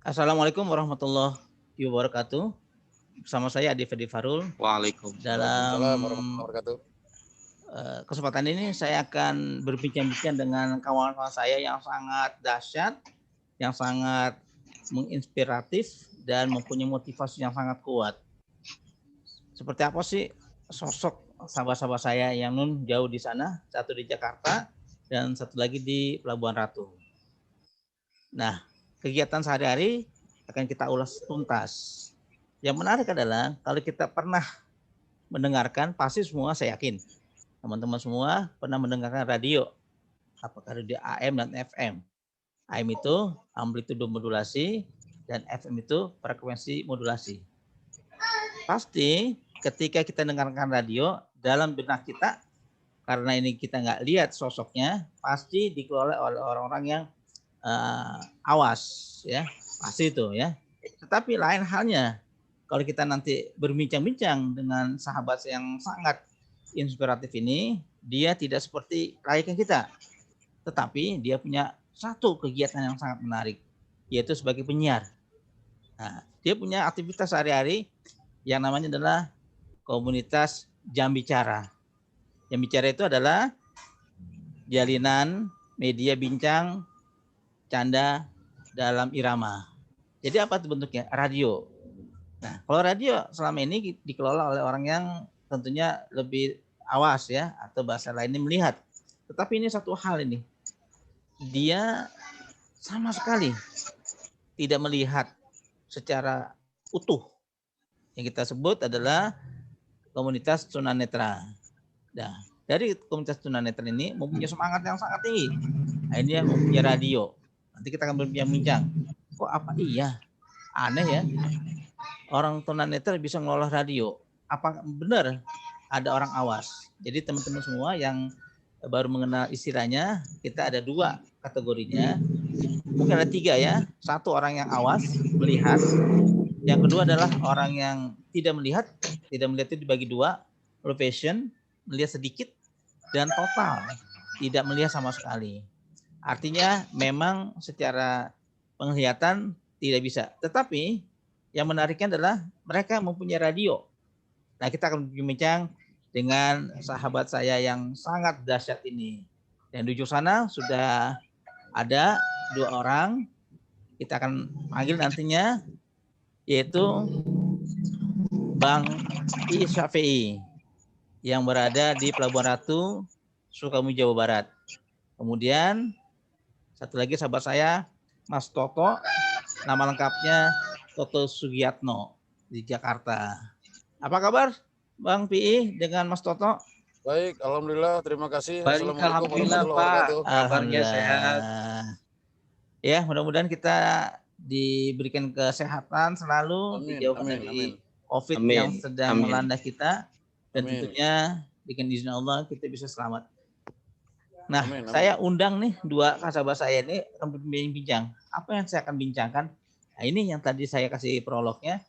Assalamualaikum warahmatullahi wabarakatuh. Bersama saya Adi Fedi Farul. Dalam Waalaikumsalam warahmatullahi wabarakatuh. kesempatan ini saya akan berbincang-bincang dengan kawan-kawan saya yang sangat dahsyat, yang sangat menginspiratif dan mempunyai motivasi yang sangat kuat. Seperti apa sih sosok sahabat-sahabat saya yang jauh di sana, satu di Jakarta dan satu lagi di Pelabuhan Ratu. Nah, kegiatan sehari-hari akan kita ulas tuntas. Yang menarik adalah kalau kita pernah mendengarkan, pasti semua saya yakin teman-teman semua pernah mendengarkan radio, apakah radio AM dan FM. AM itu amplitudo modulasi dan FM itu frekuensi modulasi. Pasti ketika kita dengarkan radio, dalam benak kita, karena ini kita nggak lihat sosoknya, pasti dikelola oleh orang-orang yang awas, ya, pasti itu ya. Tetapi lain halnya kalau kita nanti berbincang-bincang dengan sahabat yang sangat inspiratif ini, dia tidak seperti layaknya kita, tetapi dia punya satu kegiatan yang sangat menarik, yaitu sebagai penyiar. Nah, dia punya aktivitas sehari-hari yang namanya adalah komunitas Jam Bicara. Jam Bicara itu adalah jalinan media bincang canda dalam irama. Jadi apa itu bentuknya? Radio. Nah, kalau radio selama ini dikelola oleh orang yang tentunya lebih awas ya, atau bahasa lainnya melihat. Tetapi ini satu hal ini, dia sama sekali tidak melihat secara utuh. Yang kita sebut adalah komunitas tunanetra. Nah, dari komunitas tunanetra ini mempunyai semangat yang sangat tinggi. Nah, ini yang mempunyai radio. Nanti kita akan berbincang-bincang. Kok apa iya? Aneh ya. Orang tunanetra bisa ngelola radio. Apa benar ada orang awas? Jadi teman-teman semua yang baru mengenal istilahnya, kita ada dua kategorinya. Mungkin ada tiga ya. Satu orang yang awas, melihat. Yang kedua adalah orang yang tidak melihat. Tidak melihat itu dibagi dua. Low vision, melihat sedikit, dan total tidak melihat sama sekali. Artinya memang secara penglihatan tidak bisa. Tetapi yang menariknya adalah mereka mempunyai radio. Nah, kita akan berbincang dengan sahabat saya yang sangat dahsyat ini. Dan di ujung sana sudah ada dua orang. Kita akan panggil nantinya, yaitu Bang I Syafi'i yang berada di Pelabuhan Ratu, Sukabumi, Jawa Barat. Kemudian satu lagi sahabat saya, Mas Toto, nama lengkapnya Toto Sugiyatno di Jakarta. Apa kabar Bang PI dengan Mas Toto? Baik, alhamdulillah, terima kasih. Baik, Assalamualaikum alhamdulillah warahmatullahi Pak. wabarakatuh. Kabarnya sehat. Ya, mudah-mudahan kita diberikan kesehatan selalu, dijauhkan dari COVID yang sedang melanda kita, dan tentunya dengan izin Allah kita bisa selamat. Nah, saya undang nih dua sahabat saya ini akan berbincang. Apa yang saya akan bincangkan? Nah, ini yang tadi saya kasih prolognya.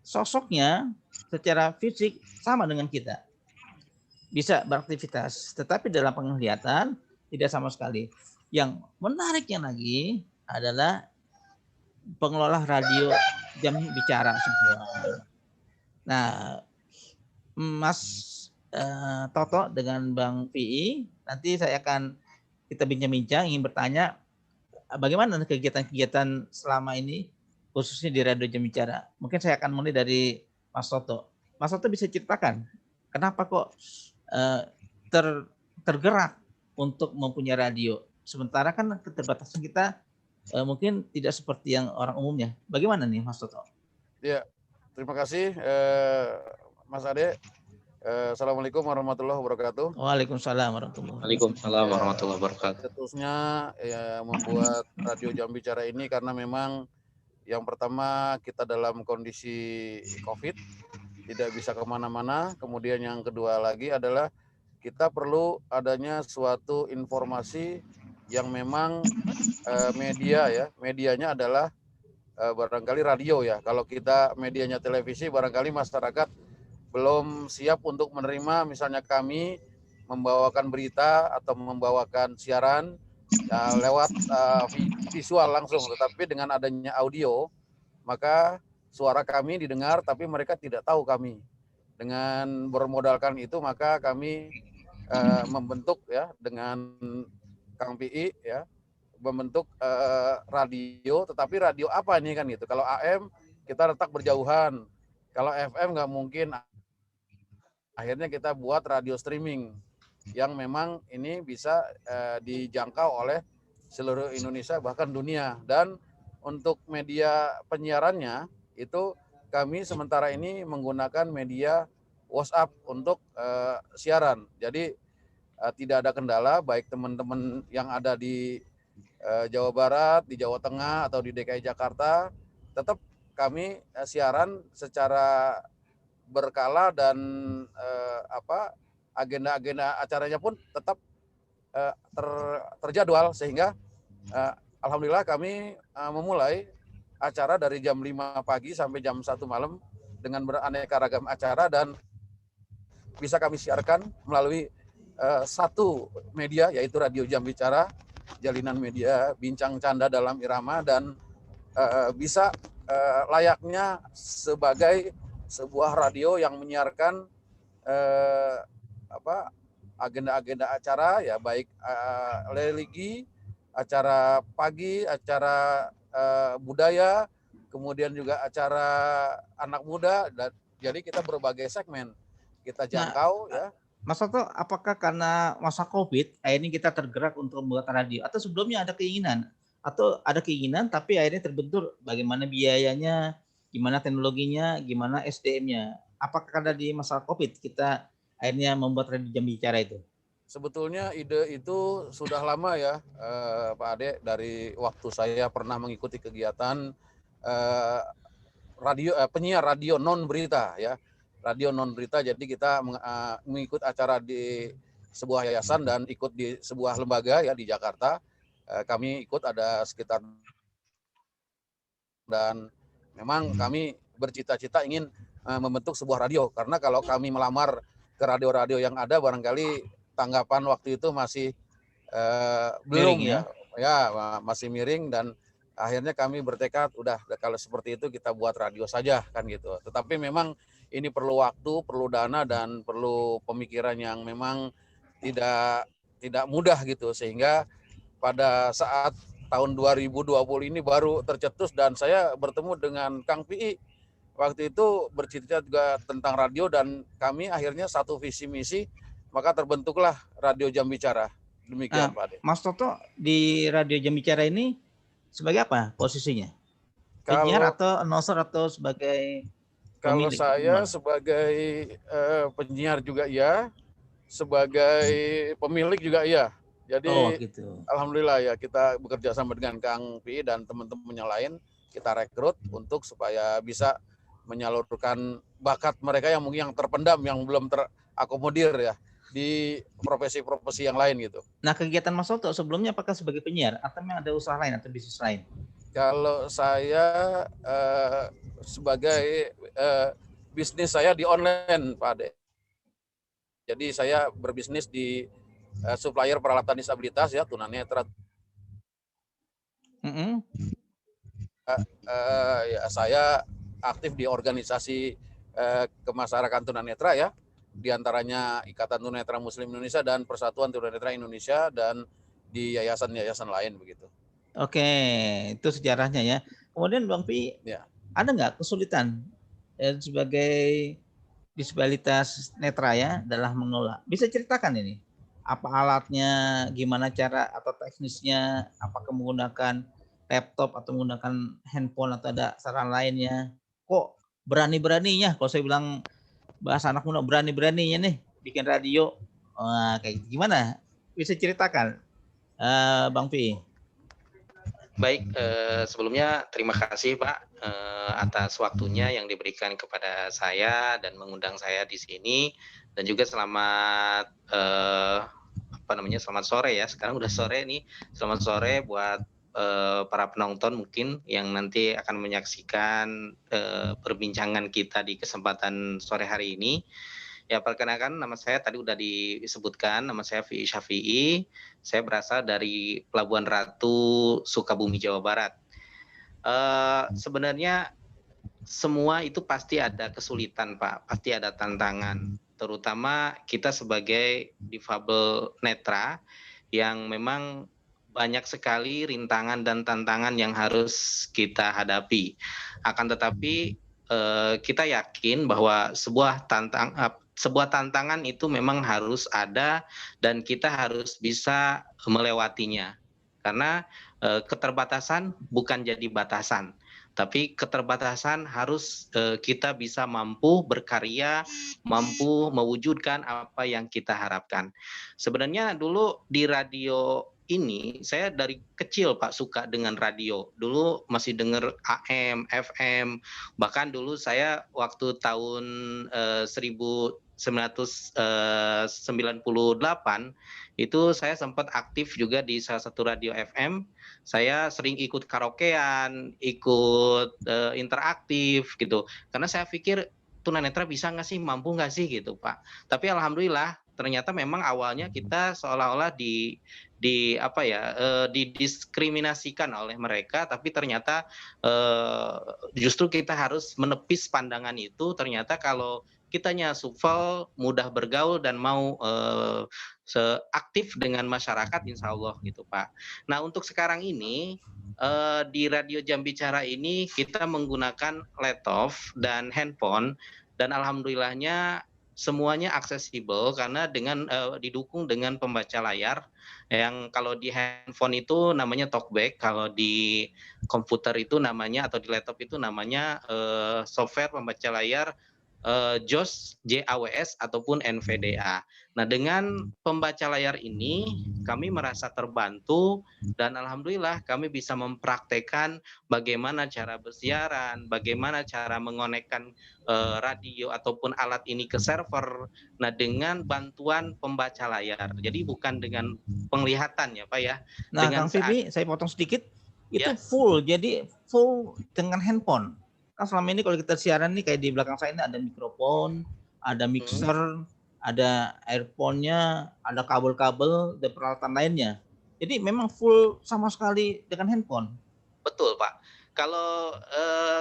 Sosoknya secara fisik sama dengan kita. Bisa beraktivitas, tetapi dalam penglihatan tidak sama sekali. Yang menariknya lagi adalah pengelola radio Jam Bicara semua. Nah, Mas Toto dengan Bang PI, nanti saya akan kita bincang-bincang, ingin bertanya bagaimana kegiatan-kegiatan selama ini khususnya di Radio Jam Bicara. Mungkin saya akan mulai dari Mas Toto. Mas Toto bisa ceritakan kenapa kok tergerak untuk mempunyai radio, sementara kan keterbatasan kita mungkin tidak seperti yang orang umumnya. Bagaimana nih Mas Toto? Ya, terima kasih Mas Ade. Assalamualaikum warahmatullahi wabarakatuh. Waalaikumsalam warahmatullahi wabarakatuh. Tentunya ya membuat Radio Jam Bicara ini karena memang yang pertama kita dalam kondisi COVID, tidak bisa kemana-mana. Kemudian yang kedua lagi adalah kita perlu adanya suatu informasi yang memang media ya, medianya adalah barangkali radio ya. Kalau kita medianya televisi, barangkali masyarakat belum siap untuk menerima misalnya kami membawakan berita atau membawakan siaran ya lewat visual langsung, tetapi dengan adanya audio maka suara kami didengar tapi mereka tidak tahu kami. Dengan bermodalkan itu maka kami membentuk ya dengan Kang PI ya, membentuk radio, tetapi radio apa ini kan gitu. Kalau AM kita letak berjauhan, kalau FM nggak mungkin. Akhirnya kita buat radio streaming yang memang ini bisa dijangkau oleh seluruh Indonesia bahkan dunia. Dan untuk media penyiarannya itu kami sementara ini menggunakan media WhatsApp untuk siaran. Jadi tidak ada kendala, baik teman-teman yang ada di Jawa Barat, di Jawa Tengah atau di DKI Jakarta, tetap kami siaran secara berkala dan agenda-agenda acaranya pun tetap terjadwal, sehingga alhamdulillah kami memulai acara dari jam 5 pagi sampai jam 1 malam dengan beraneka ragam acara, dan bisa kami siarkan melalui satu media, yaitu Radio Jambicara, jalinan media bincang canda dalam irama, dan bisa layaknya sebagai sebuah radio yang menyiarkan agenda-agenda acara ya, baik religi, acara pagi, acara budaya, kemudian juga acara anak muda, dan jadi kita berbagai segmen kita jangkau ya. Mas Toto, apakah karena masa COVID akhirnya kita tergerak untuk membuat radio, atau sebelumnya ada keinginan tapi akhirnya terbentur bagaimana biayanya, gimana teknologinya, gimana SDM-nya? Apakah karena di masa COVID kita akhirnya membuat Radio Jambicara itu? Sebetulnya ide itu sudah lama ya, Pak Ade, dari waktu saya pernah mengikuti kegiatan penyiar radio non berita ya, radio non berita. Jadi kita mengikut acara di sebuah yayasan dan ikut di sebuah lembaga ya di Jakarta. Kami ikut ada sekitar, dan memang kami bercita-cita ingin membentuk sebuah radio, karena kalau kami melamar ke radio-radio yang ada barangkali tanggapan waktu itu masih belum miring, masih miring, dan akhirnya kami bertekad udah kalau seperti itu kita buat radio saja kan gitu. Tetapi memang ini perlu waktu, perlu dana, dan perlu pemikiran yang memang tidak mudah gitu, sehingga pada saat tahun 2020 ini baru tercetus, dan saya bertemu dengan Kang PI waktu itu bercerita juga tentang radio, dan kami akhirnya satu visi misi, maka terbentuklah Radio Jambicara. Demikian Pak Ade. Mas Toto di Radio Jambicara ini sebagai apa posisinya? Penyiar atau announcer atau sebagai pemilik? Kalau saya sebagai penyiar juga ya, sebagai pemilik juga ya. Jadi gitu. Alhamdulillah ya, kita bekerja sama dengan Kang PI dan teman-teman yang lain, kita rekrut untuk supaya bisa menyalurkan bakat mereka yang mungkin yang terpendam, yang belum terakomodir ya di profesi-profesi yang lain gitu. Nah, kegiatan Mas Toto sebelumnya apakah sebagai penyiar atau memang ada usaha lain atau bisnis lain? Kalau saya sebagai bisnis saya di online Pak Ade. Jadi saya berbisnis di supplier peralatan disabilitas ya, tunanetra. Ya, saya aktif di organisasi kemasyarakatan tunanetra ya, diantaranya Ikatan Tunanetra Muslim Indonesia dan Persatuan Tunanetra Indonesia, dan di yayasan-yayasan lain begitu. Oke, itu sejarahnya ya. Kemudian Bang Pi, ada nggak kesulitan sebagai disabilitas netra ya dalam mengelola? Bisa ceritakan ini? Apa alatnya, gimana cara atau teknisnya, apakah menggunakan laptop atau menggunakan handphone atau ada saran lainnya? Kok berani-beraninya, kalau saya bilang bahasa anak muda, berani-beraninya nih bikin radio, kayak gimana? Bisa ceritakan, Bang Pi? Baik, sebelumnya terima kasih Pak atas waktunya yang diberikan kepada saya dan mengundang saya di sini, dan juga selamat selamat sore ya. Sekarang udah sore nih. Selamat sore buat para penonton mungkin yang nanti akan menyaksikan perbincangan kita di kesempatan sore hari ini. Ya, perkenalkan nama saya tadi udah disebutkan, nama saya Fi Syafi'i. Saya berasal dari Pelabuhan Ratu, Sukabumi, Jawa Barat. Sebenarnya semua itu pasti ada kesulitan, Pak, pasti ada tantangan. Terutama kita sebagai difabel netra yang memang banyak sekali rintangan dan tantangan yang harus kita hadapi. Akan tetapi kita yakin bahwa sebuah tantangan itu memang harus ada dan kita harus bisa melewatinya. Karena keterbatasan bukan jadi batasan, tapi keterbatasan harus kita bisa mampu berkarya, mampu mewujudkan apa yang kita harapkan. Sebenarnya dulu di radio ini saya dari kecil Pak suka dengan radio. Dulu masih dengar AM, FM, bahkan dulu saya waktu tahun 1998 itu saya sempat aktif juga di salah satu radio FM. Saya sering ikut karaokean, ikut interaktif gitu. Karena saya pikir tunanetra bisa nggak sih, mampu nggak sih gitu Pak. Tapi alhamdulillah ternyata memang awalnya kita seolah-olah didiskriminasikan oleh mereka, tapi ternyata justru kita harus menepis pandangan itu. Ternyata kalau kitanya supel, mudah bergaul dan mau aktif dengan masyarakat, insya Allah gitu Pak. Nah untuk sekarang ini di Radio Jambicara ini kita menggunakan laptop dan handphone, dan alhamdulillahnya semuanya aksesibel karena dengan didukung dengan pembaca layar yang kalau di handphone itu namanya talkback, kalau di komputer itu namanya atau di laptop itu namanya software pembaca layar JAWS, JAWS ataupun NVDA. Nah, dengan pembaca layar ini kami merasa terbantu dan alhamdulillah kami bisa mempraktekkan bagaimana cara bersiaran, bagaimana cara mengonekkan radio ataupun alat ini ke server. Nah, dengan bantuan pembaca layar. Jadi bukan dengan penglihatan ya, Pak ya. Nah, Dengan Kang Vivi, saya potong sedikit. Itu ya. jadi full dengan handphone. Kan selama ini kalau kita siaran nih kayak di belakang saya ini ada mikrofon, ada mixer, ada earphone-nya, ada kabel-kabel, dan peralatan lainnya. Jadi memang full sama sekali dengan handphone. Betul Pak. Kalau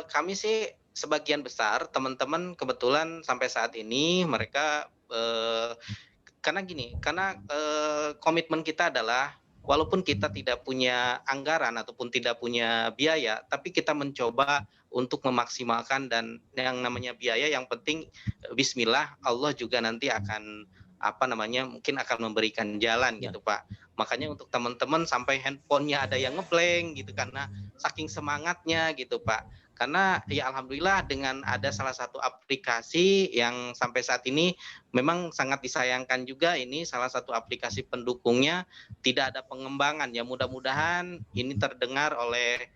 kami sih sebagian besar teman-teman kebetulan sampai saat ini mereka karena komitmen kita adalah walaupun kita tidak punya anggaran ataupun tidak punya biaya, tapi kita mencoba untuk memaksimalkan, dan yang namanya biaya yang penting bismillah, Allah juga nanti akan mungkin akan memberikan jalan gitu Pak. Makanya untuk teman-teman sampai handphonenya ada yang ngeblank gitu karena saking semangatnya gitu Pak. Karena ya alhamdulillah dengan ada salah satu aplikasi yang sampai saat ini memang sangat disayangkan juga, ini salah satu aplikasi pendukungnya tidak ada pengembangan. Ya mudah-mudahan ini terdengar oleh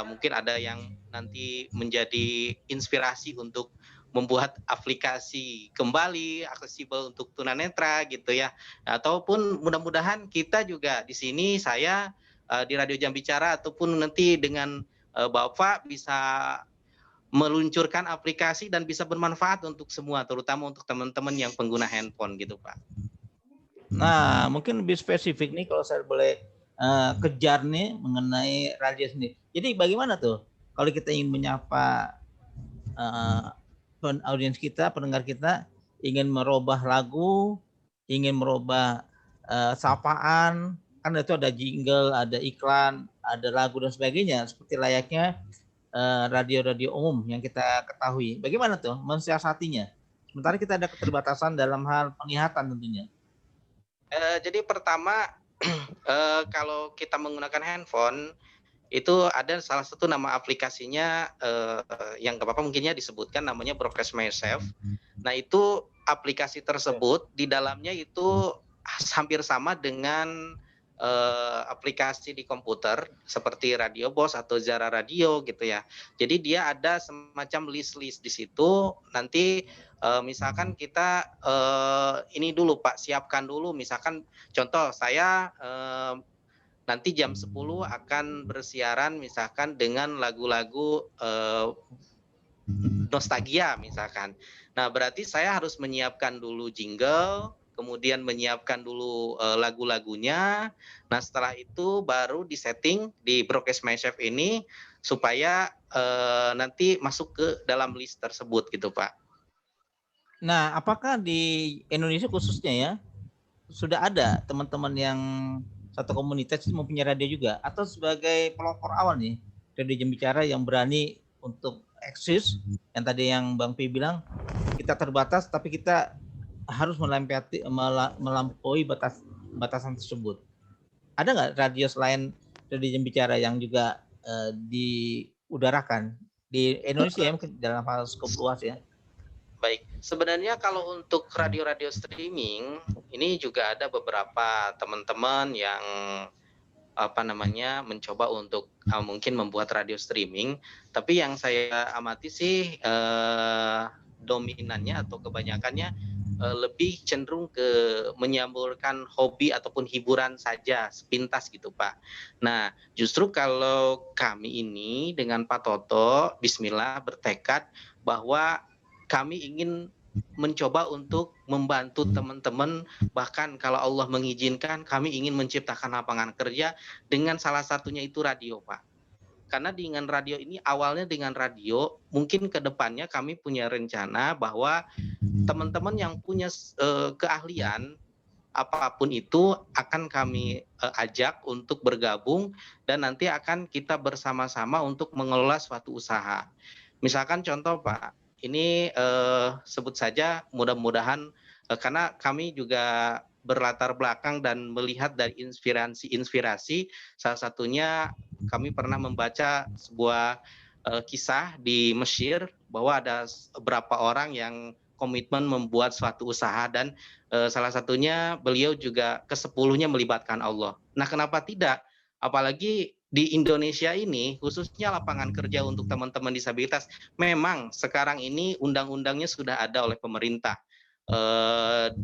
mungkin ada yang nanti menjadi inspirasi untuk membuat aplikasi kembali aksesibel untuk tunanetra gitu ya. Ataupun mudah-mudahan kita juga di sini, saya di Radio Jambicara ataupun nanti dengan Bapak bisa meluncurkan aplikasi dan bisa bermanfaat untuk semua, terutama untuk teman-teman yang pengguna handphone gitu Pak. Nah, mungkin lebih spesifik nih kalau saya boleh kejar nih mengenai radio sendiri. Jadi bagaimana tuh kalau kita ingin menyapa audiens kita, pendengar kita, ingin merubah lagu, ingin merubah sapaan, kan itu ada jingle, ada iklan, ada lagu dan sebagainya, seperti layaknya radio-radio umum yang kita ketahui. Bagaimana tuh mensiasatinya? Sementara kita ada keterbatasan dalam hal penglihatan tentunya. Jadi pertama kalau kita menggunakan handphone itu ada salah satu nama aplikasinya yang gak apa-apa mungkinnya disebutkan, namanya Broadcast Myself. Nah itu aplikasi tersebut di dalamnya itu hampir sama dengan aplikasi di komputer seperti Radio Boss atau Zara Radio gitu ya. Jadi dia ada semacam list-list di situ. Nanti misalkan kita ini dulu Pak, siapkan dulu misalkan contoh saya nanti jam 10 akan bersiaran misalkan dengan lagu-lagu nostalgia misalkan. Nah, berarti saya harus menyiapkan dulu jingle, kemudian menyiapkan dulu lagu-lagunya. Nah, setelah itu baru disetting di Broadcast My Chef ini supaya nanti masuk ke dalam list tersebut gitu, Pak. Nah, apakah di Indonesia khususnya ya sudah ada teman-teman yang satu komunitas mempunyai radio juga, atau sebagai pelopor awal nih radio Jembicara yang berani untuk eksis yang tadi yang Bang Pi bilang kita terbatas tapi kita harus melampaui batasan tersebut. Ada nggak radio selain radio Jembicara yang juga diudarakan di Indonesia ya, mungkin dalam hal skop luas ya? Baik, sebenarnya kalau untuk radio-radio streaming ini juga ada beberapa teman-teman yang mencoba untuk mungkin membuat radio streaming, tapi yang saya amati sih dominannya atau kebanyakannya lebih cenderung ke menyalurkan hobi ataupun hiburan saja sepintas gitu, Pak. Nah, justru kalau kami ini dengan Pak Toto Bismillah bertekad bahwa kami ingin mencoba untuk membantu teman-teman, bahkan kalau Allah mengizinkan kami ingin menciptakan lapangan kerja dengan salah satunya itu radio, Pak. Karena dengan radio ini awalnya dengan radio, mungkin ke depannya kami punya rencana bahwa teman-teman yang punya keahlian apapun itu akan kami ajak untuk bergabung dan nanti akan kita bersama-sama untuk mengelola suatu usaha. Misalkan contoh, Pak, ini sebut saja mudah-mudahan karena kami juga berlatar belakang dan melihat dari inspirasi salah satunya kami pernah membaca sebuah kisah di Mesir bahwa ada beberapa orang yang komitmen membuat suatu usaha dan salah satunya beliau juga ke-10-nya melibatkan Allah. Nah, kenapa tidak? Apalagi di Indonesia ini khususnya lapangan kerja untuk teman-teman disabilitas memang sekarang ini undang-undangnya sudah ada oleh pemerintah 2018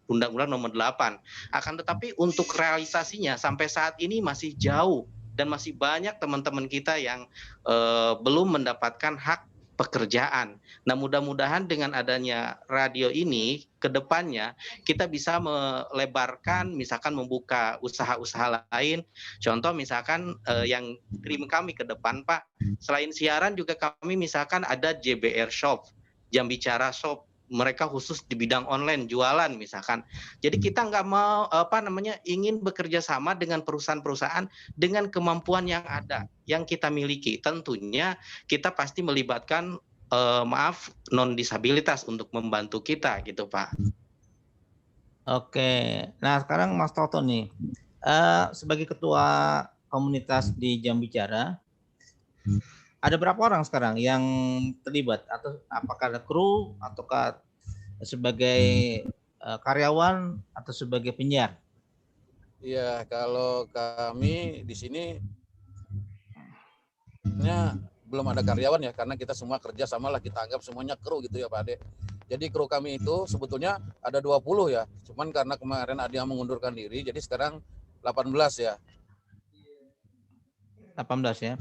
Undang-Undang Nomor 8. Akan tetapi untuk realisasinya sampai saat ini masih jauh dan masih banyak teman-teman kita yang belum mendapatkan hak pekerjaan. Nah, mudah-mudahan dengan adanya radio ini ke depannya kita bisa melebarkan, misalkan membuka usaha-usaha lain. Contoh misalkan yang tim kami ke depan, Pak, selain siaran juga kami misalkan ada JBR Shop, Jambicara Shop. Mereka khusus di bidang online jualan misalkan. Jadi kita nggak mau ingin bekerja sama dengan perusahaan-perusahaan dengan kemampuan yang ada yang kita miliki. Tentunya kita pasti melibatkan non disabilitas untuk membantu kita gitu, Pak. Oke, nah sekarang Mas Toto nih sebagai ketua komunitas di Jambicara. Ada berapa orang sekarang yang terlibat, atau apakah ada kru ataukah sebagai karyawan atau sebagai penyiar? Iya, kalau kami di sini belum ada karyawan ya, karena kita semua kerja sama lah, kita anggap semuanya kru gitu ya Pak Ade. Jadi kru kami itu sebetulnya ada 20 ya, cuman karena kemarin ada yang mengundurkan diri, jadi sekarang 18 ya. 18 ya.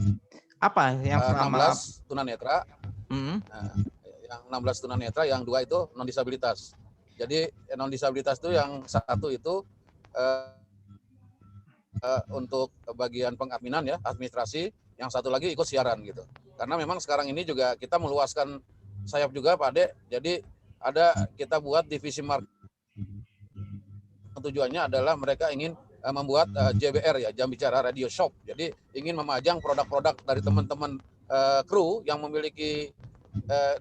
Apa yang 16 tunanetra, yang 16 tunanetra, yang 2 itu non disabilitas. Jadi non disabilitas itu yang satu itu untuk bagian pengadminan ya, administrasi, yang satu lagi ikut siaran gitu. Karena memang sekarang ini juga kita meluaskan sayap juga Pak Ade. Jadi kita buat divisi marketing. Tujuannya adalah mereka ingin membuat JBR ya, Jambicara Radio Shop. Jadi ingin memajang produk-produk dari teman-teman kru yang memiliki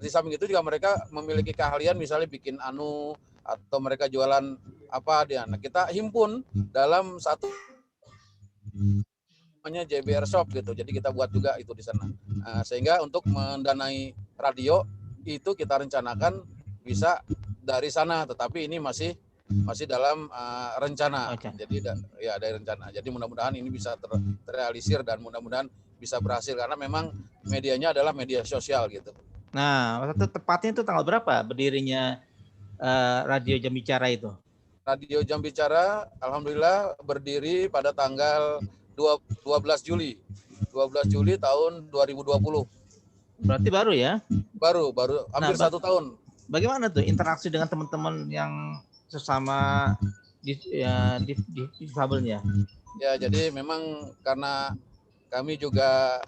di samping itu juga mereka memiliki keahlian, misalnya bikin atau mereka jualan apa dia. Nah, kita himpun dalam satu namanya JBR Shop gitu. Jadi kita buat juga itu di sana. Sehingga untuk mendanai radio itu kita rencanakan bisa dari sana, tetapi ini masih dalam rencana. Jadi ya dari rencana. Jadi mudah-mudahan ini bisa terrealisir dan mudah-mudahan bisa berhasil karena memang medianya adalah media sosial gitu. Nah, tepatnya itu tanggal berapa berdirinya Radio Jambicara itu? Radio Jambicara alhamdulillah berdiri pada tanggal 12 Juli 12 Juli tahun 2020. Berarti baru ya? Baru hampir 1 tahun. Bagaimana tuh interaksi dengan teman-teman yang sesama difabelnya? Ya, jadi memang karena kami juga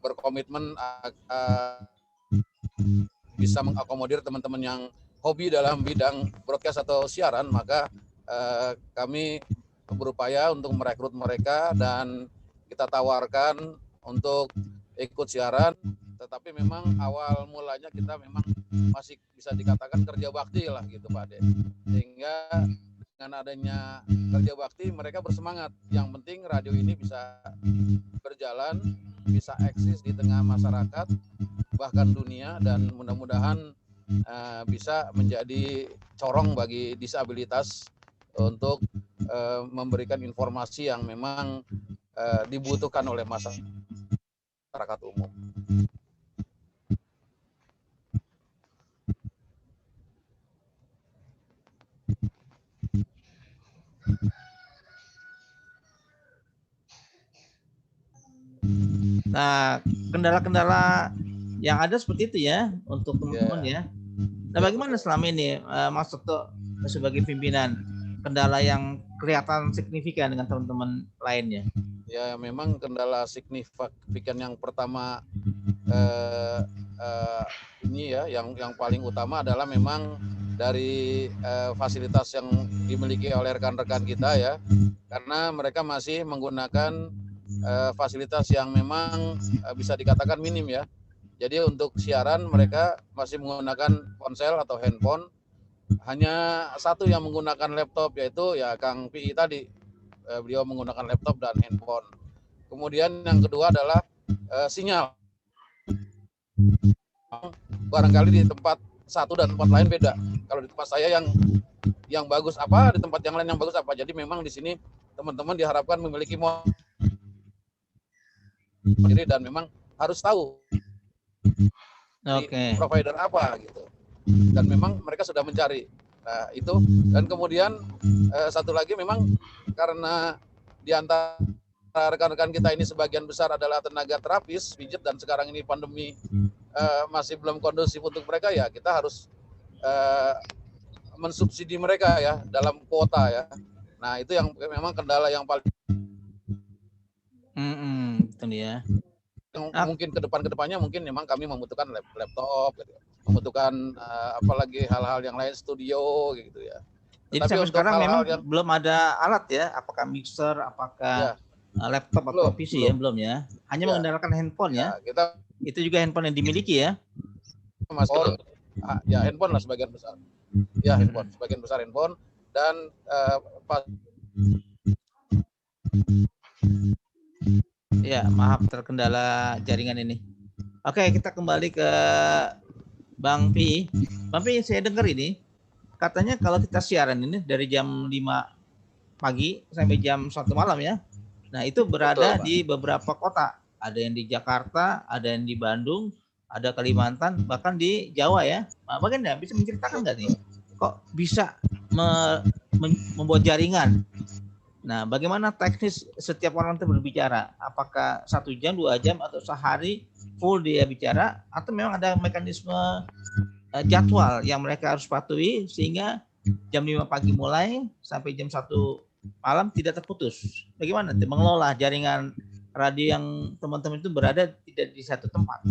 berkomitmen bisa mengakomodir teman-teman yang hobi dalam bidang broadcast atau siaran, maka kami berupaya untuk merekrut mereka dan kita tawarkan untuk ikut siaran. Tetapi memang awal mulanya kita memang masih bisa dikatakan kerja bakti lah gitu Pak Ade. Sehingga dengan adanya kerja bakti mereka bersemangat. Yang penting radio ini bisa berjalan, bisa eksis di tengah masyarakat bahkan dunia, dan mudah-mudahan bisa menjadi corong bagi disabilitas untuk memberikan informasi yang memang dibutuhkan oleh masyarakat umum. Nah, kendala-kendala yang ada seperti itu ya untuk teman-teman ya. Nah, bagaimana selama ini Mas Toto sebagai pimpinan, kendala yang kelihatan signifikan dengan teman-teman lainnya? Ya, memang kendala signifikan yang pertama ini ya, yang paling utama adalah memang dari fasilitas yang dimiliki oleh rekan-rekan kita ya, karena mereka masih menggunakan fasilitas yang memang bisa dikatakan minim ya. Jadi untuk siaran mereka masih menggunakan ponsel atau handphone. Hanya satu yang menggunakan laptop, yaitu ya Kang PI tadi. Beliau menggunakan laptop dan handphone. Kemudian yang kedua adalah sinyal. Barangkali di tempat satu dan tempat lain beda. Kalau di tempat saya yang bagus apa, di tempat yang lain yang bagus apa. Jadi memang di sini teman-teman diharapkan memiliki diri dan memang harus tahu provider apa gitu. Dan memang mereka sudah mencari. Nah, itu. Dan kemudian satu lagi memang karena di antara rekan-rekan kita ini sebagian besar adalah tenaga terapis, pijat, dan sekarang ini pandemi masih belum kondusif untuk mereka, ya kita harus mensubsidi mereka ya dalam kuota ya. Nah, itu yang memang kendala yang paling itu ya. Yang mungkin kedepannya mungkin memang kami membutuhkan laptop, gitu. Membutuhkan apalagi hal-hal yang lain, studio gitu ya. Jadi sampai sekarang memang belum ada alat ya, apakah mixer, apakah laptop atau PC ya, belum ya. Hanya mengandalkan handphone ya. Itu juga handphone yang dimiliki ya. Ya handphone lah sebagian besar. Ya handphone, sebagian besar handphone, dan ya maaf terkendala jaringan ini. Oke, kita kembali ke Bang Pi. Bang Pi, saya dengar ini katanya kalau kita siaran ini dari jam 5 pagi sampai jam 1 malam ya. Nah, itu berada di beberapa kota. Ada yang di Jakarta, ada yang di Bandung, ada Kalimantan, bahkan di Jawa ya. Nah, bagaimana bisa menceritakan nggak nih? Kok bisa membuat jaringan? Nah, bagaimana teknis setiap orang itu berbicara? Apakah 1 jam, 2 jam, atau sehari full dia bicara? Atau memang ada mekanisme jadwal yang mereka harus patuhi sehingga jam 5 pagi mulai sampai jam 1 malam tidak terputus? Bagaimana mengelola jaringan radio yang teman-teman itu berada tidak di satu tempat?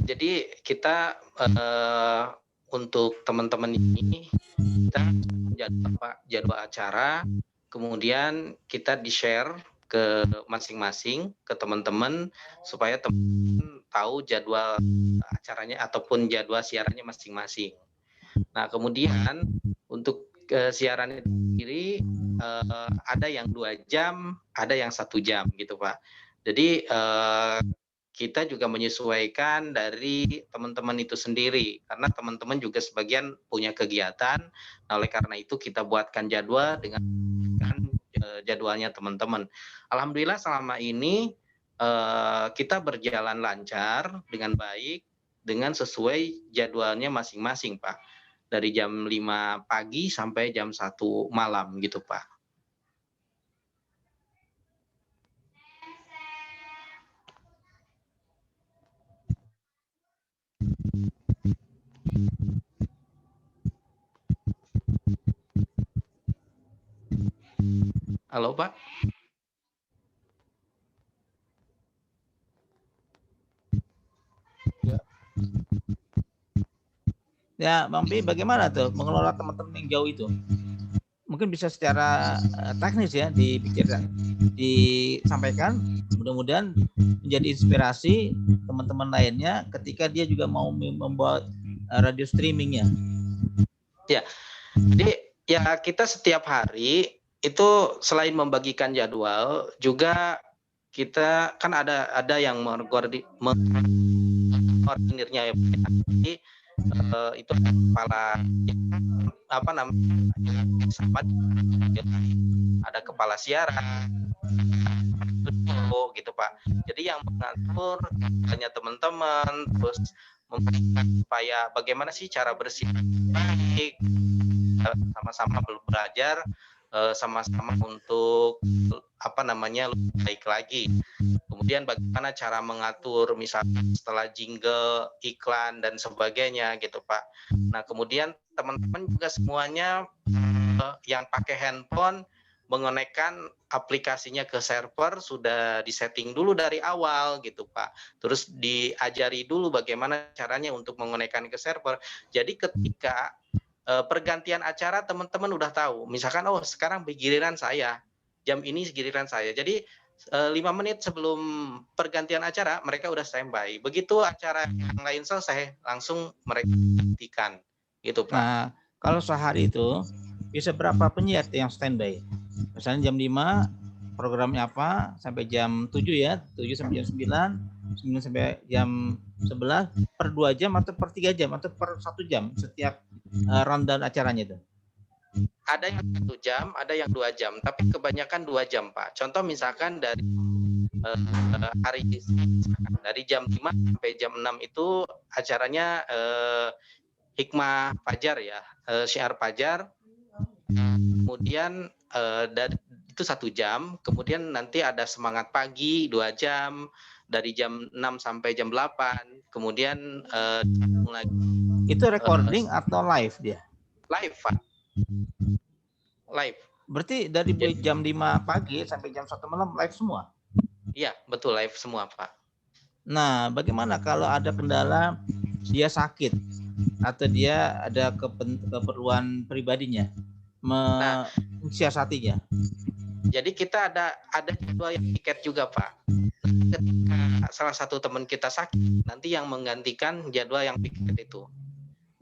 Jadi kita untuk teman-teman ini kita jadwal acara, kemudian kita di-share ke masing-masing ke teman-teman supaya teman-teman tahu jadwal acaranya ataupun jadwal siarannya masing-masing. Nah, kemudian untuk siaran itu sendiri ada yang 2 jam, ada yang 1 jam gitu Pak. Jadi kita juga menyesuaikan dari teman-teman itu sendiri, karena teman-teman juga sebagian punya kegiatan. Nah, oleh karena itu kita buatkan jadwal dengan jadwalnya teman-teman. Alhamdulillah selama ini kita berjalan lancar dengan baik, dengan sesuai jadwalnya masing-masing Pak. Dari jam 5 pagi sampai jam 1 malam gitu Pak. Halo Pak. Ya, Bang Pi, bagaimana tuh mengelola teman-teman yang jauh itu? Mungkin bisa secara teknis ya disampaikan. Mudah-mudahan menjadi inspirasi teman-teman lainnya ketika dia juga mau membuat radio streamingnya. Ya, jadi ya kita setiap hari itu selain membagikan jadwal juga kita kan ada yang mengkoordinirnya ya. Jadi itu kepala apa namanya ada kepala siaran gitu Pak. Jadi yang mengatur hanya teman-teman, terus supaya bagaimana sih cara bersih baik, sama-sama belajar, sama-sama untuk apa namanya lebih baik lagi. Kemudian bagaimana cara mengatur misalnya setelah jingle, iklan dan sebagainya gitu Pak. Nah kemudian teman-teman juga semuanya yang pakai handphone mengonekkan aplikasinya ke server sudah disetting dulu dari awal gitu Pak. Terus diajari dulu bagaimana caranya untuk mengonekkan ke server. Jadi ketika pergantian acara teman-teman udah tahu. Misalkan oh sekarang giliran saya, jam ini giliran saya. Jadi 5 menit sebelum pergantian acara mereka udah standby. Begitu acara yang lain selesai langsung mereka gantikan gitu Pak. Nah, kalau sehari itu bisa berapa penyiar yang standby? Misalnya jam 5 programnya apa sampai jam 7 ya, 7 sampai jam 9, 9 sampai jam 11 per 2 jam atau per 3 jam atau per 1 jam setiap rundown acaranya itu. Ada yang 1 jam, ada yang 2 jam, tapi kebanyakan 2 jam Pak. Contoh misalkan dari hari dari jam 5 sampai jam 6 itu acaranya Hikmah Fajar ya, syiar Fajar. Kemudian dari itu 1 jam, kemudian nanti ada semangat pagi 2 jam dari jam 6 sampai jam 8. Kemudian itu recording atau live dia? Live, Pak. Live. Berarti dari jam 5 pagi sampai jam 1 malam live semua? Iya, betul live semua, Pak. Nah, bagaimana kalau ada kendala dia sakit atau dia ada keperluan pribadinya mensiasatinya? Jadi kita ada jadwal yang tiket juga Pak. Ketika salah satu teman kita sakit, nanti yang menggantikan jadwal yang piket itu.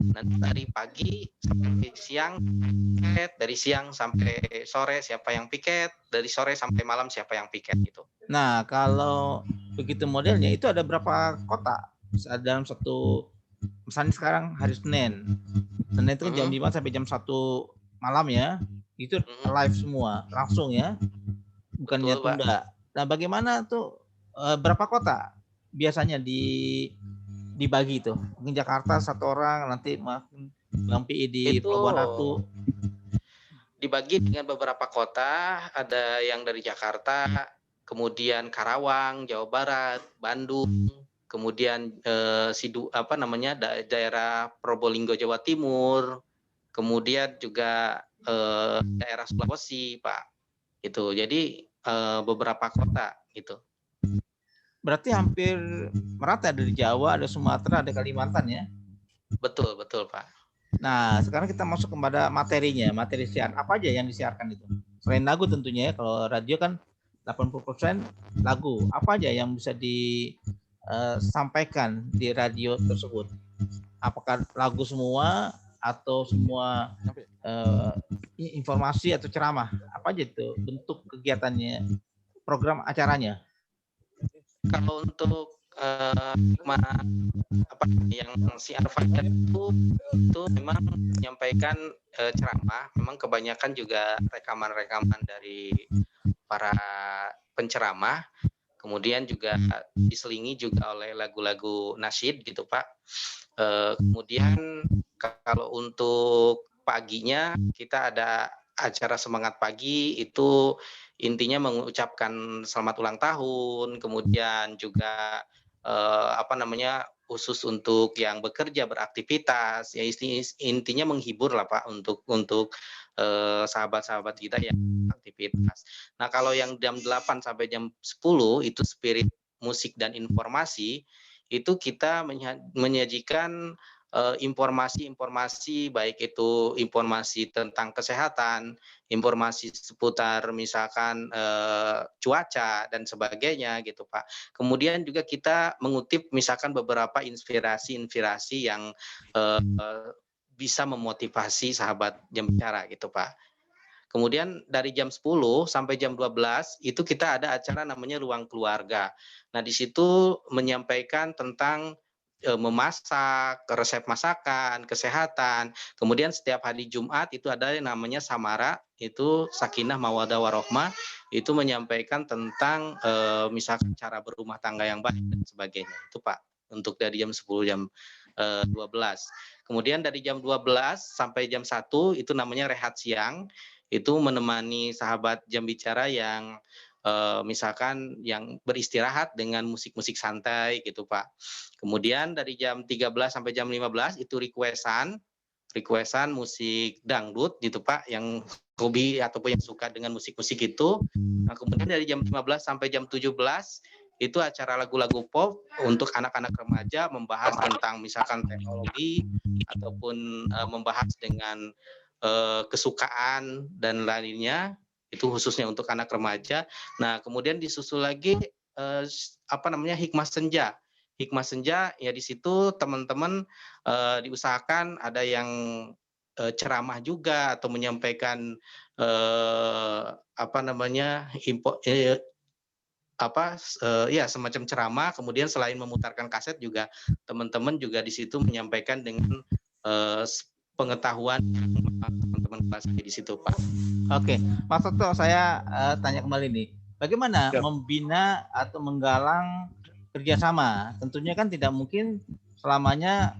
Nanti dari pagi sampai siang piket, dari siang sampai sore siapa yang piket, dari sore sampai malam siapa yang piket gitu. Nah, kalau begitu modelnya itu ada berapa kota dalam satu, misalnya sekarang hari Senin. Senin itu jam 5 sampai jam 1 malam ya. Itu live semua, langsung ya. Bukannya tunda. Nah, bagaimana tuh berapa kota biasanya dibagi itu? Mungkin Jakarta satu orang, nanti Bang PI di Pelabuhan Ratu. Dibagi dengan beberapa kota, ada yang dari Jakarta, kemudian Karawang, Jawa Barat, Bandung, kemudian daerah Probolinggo Jawa Timur, kemudian juga daerah Sulawesi, Pak. Gitu. Jadi beberapa kota gitu. Berarti hampir merata, dari Jawa, ada Sumatera, ada Kalimantan ya? Betul, Pak. Nah, sekarang kita masuk kepada materinya, materi siaran. Apa aja yang disiarkan itu? Selain lagu tentunya ya, kalau radio kan 80% lagu. Apa aja yang bisa disampaikan di radio tersebut? Apakah lagu semua atau semua informasi atau ceramah? Apa aja itu bentuk kegiatannya, program acaranya? Kalau untuk yang siar Fajar itu memang menyampaikan ceramah, memang kebanyakan juga rekaman-rekaman dari para penceramah, kemudian juga diselingi juga oleh lagu-lagu nasyid gitu Pak. Kemudian kalau untuk paginya kita ada acara semangat pagi, itu intinya mengucapkan selamat ulang tahun, kemudian juga khusus untuk yang bekerja beraktivitas, ya intinya menghibur lah Pak untuk sahabat-sahabat kita yang aktivitas aktivitas. Nah, kalau yang jam 8 sampai jam 10 itu spirit musik dan informasi, itu kita menyajikan informasi-informasi, baik itu informasi tentang kesehatan, informasi seputar misalkan cuaca dan sebagainya gitu Pak. Kemudian juga kita mengutip misalkan beberapa inspirasi yang bisa memotivasi sahabat jam bicara gitu Pak. Kemudian dari jam 10 sampai jam 12 itu kita ada acara namanya Ruang Keluarga. Nah, di situ menyampaikan tentang memasak, resep masakan, kesehatan. Kemudian setiap hari Jumat itu ada yang namanya Samara, itu Sakinah Mawaddah Warohmah, itu menyampaikan tentang misalkan cara berumah tangga yang baik dan sebagainya. Itu Pak, untuk dari jam 10 jam 12. Kemudian dari jam 12 sampai jam 1 itu namanya rehat siang, itu menemani sahabat jam bicara yang misalkan yang beristirahat dengan musik-musik santai gitu Pak. Kemudian dari jam 13 sampai jam 15 itu requestan musik dangdut gitu Pak, yang hobi ataupun yang suka dengan musik-musik itu. Nah, kemudian dari jam 15 sampai jam 17 itu acara lagu-lagu pop untuk anak-anak remaja, membahas tentang misalkan teknologi ataupun membahas dengan kesukaan dan lainnya, itu khususnya untuk anak remaja. Nah, kemudian disusul lagi Hikmah Senja. Hikmah Senja ya di situ teman-teman diusahakan ada yang ceramah juga atau menyampaikan semacam ceramah. Kemudian selain memutarkan kaset juga teman-teman juga di situ menyampaikan dengan pengetahuan teman-teman kelas di situ Pak. Oke, Mas Toto, saya tanya kembali nih, bagaimana membina atau menggalang kerjasama? Tentunya kan tidak mungkin selamanya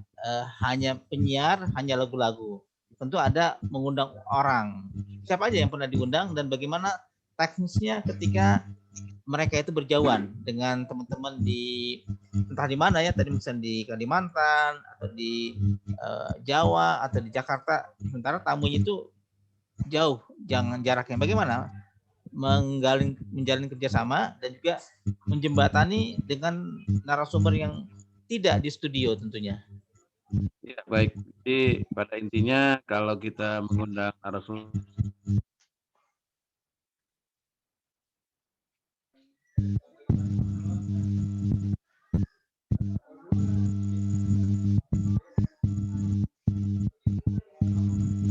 hanya penyiar, hanya lagu-lagu. Tentu ada mengundang orang. Siapa aja yang pernah diundang dan bagaimana teknisnya ketika mereka itu berjauhan dengan teman-teman di entah di mana ya, tadi misalnya di Kalimantan atau di Jawa atau di Jakarta, sementara tamunya itu jauh, jangan jaraknya. Bagaimana menjalin kerjasama dan juga menjembatani dengan narasumber yang tidak di studio tentunya. Ya, baik. Jadi pada intinya kalau kita mengundang narasumber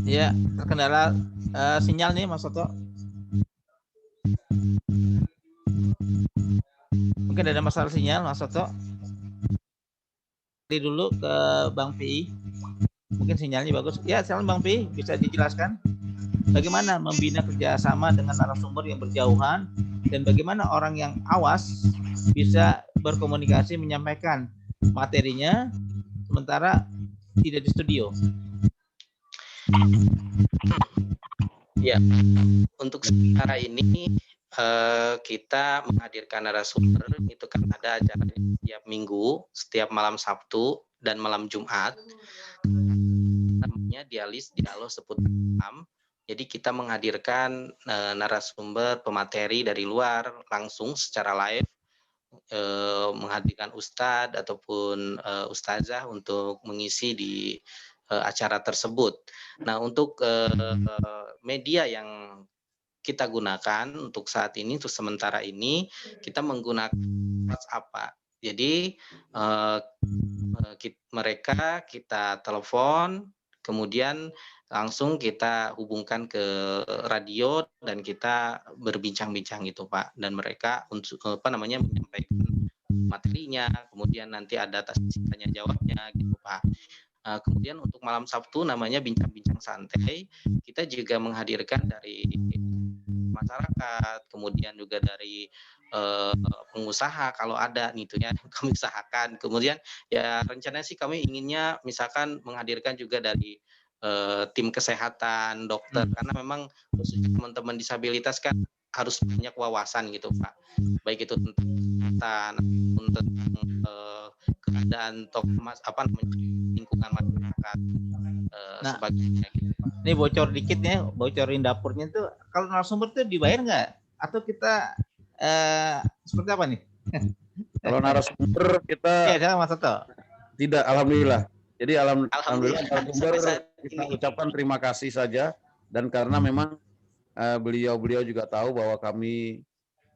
ya, terkendala sinyal nih Mas Toto. Mungkin ada masalah sinyal Mas Toto. Dulu ke Bang Pi. Mungkin sinyalnya bagus. Ya, silakan Bang Pi, bisa dijelaskan bagaimana membina kerjasama dengan narasumber yang berjauhan dan bagaimana orang yang awas bisa berkomunikasi menyampaikan materinya sementara tidak di studio. Ya, untuk sementara ini kita menghadirkan narasumber itu kan ada acara setiap minggu, setiap malam Sabtu dan malam Jumat. Namanya dialog seputar Islam. Jadi kita menghadirkan narasumber pemateri dari luar langsung secara live, menghadirkan ustadz ataupun ustazah untuk mengisi di acara tersebut. Nah, untuk media yang kita gunakan untuk saat ini, untuk sementara ini, kita menggunakan WhatsApp, Pak. Jadi mereka kita telepon, kemudian langsung kita hubungkan ke radio dan kita berbincang-bincang gitu Pak. Dan mereka menyampaikan materinya, kemudian nanti ada tanya jawabnya gitu Pak. Kemudian untuk malam Sabtu namanya bincang-bincang santai, kita juga menghadirkan dari masyarakat, kemudian juga dari pengusaha kalau ada gitu ya, kami usahakan. Kemudian ya rencananya sih kami inginnya misalkan menghadirkan juga dari tim kesehatan, dokter, karena memang khususnya teman-teman disabilitas kan harus banyak wawasan gitu Pak, baik itu tentang kesehatan tentang keadaan lingkungan masyarakat sebagainya gitu Pak. Ini bocor dikit ya, bocorin dapurnya tuh kalau narasumber itu dibayar nggak? Atau kita seperti apa nih? Kalau narasumber Ya, kita Mas Toto. tidak, alhamdulillah. Jadi alhamdulillah narasumber sampai saat kita ini. ucapkan terima kasih saja, dan karena memang beliau juga tahu bahwa kami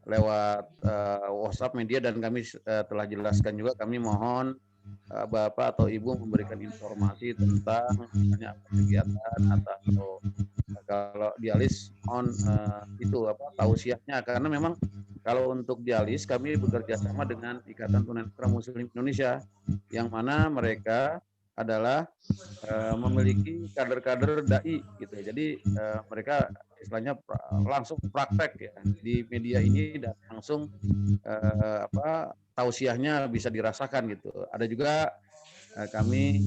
lewat WhatsApp media, dan kami telah jelaskan juga, kami mohon Bapak atau Ibu memberikan informasi tentang misalnya apa kegiatan atau kalau dialis mohon itu apa tausiahnya, karena memang kalau untuk dialis kami bekerja sama dengan Ikatan Tunanetra Muslim Indonesia, yang mana mereka adalah memiliki kader-kader dai gitu. Jadi mereka istilahnya langsung praktek ya di media ini, dan langsung tausiahnya bisa dirasakan gitu. Ada juga kami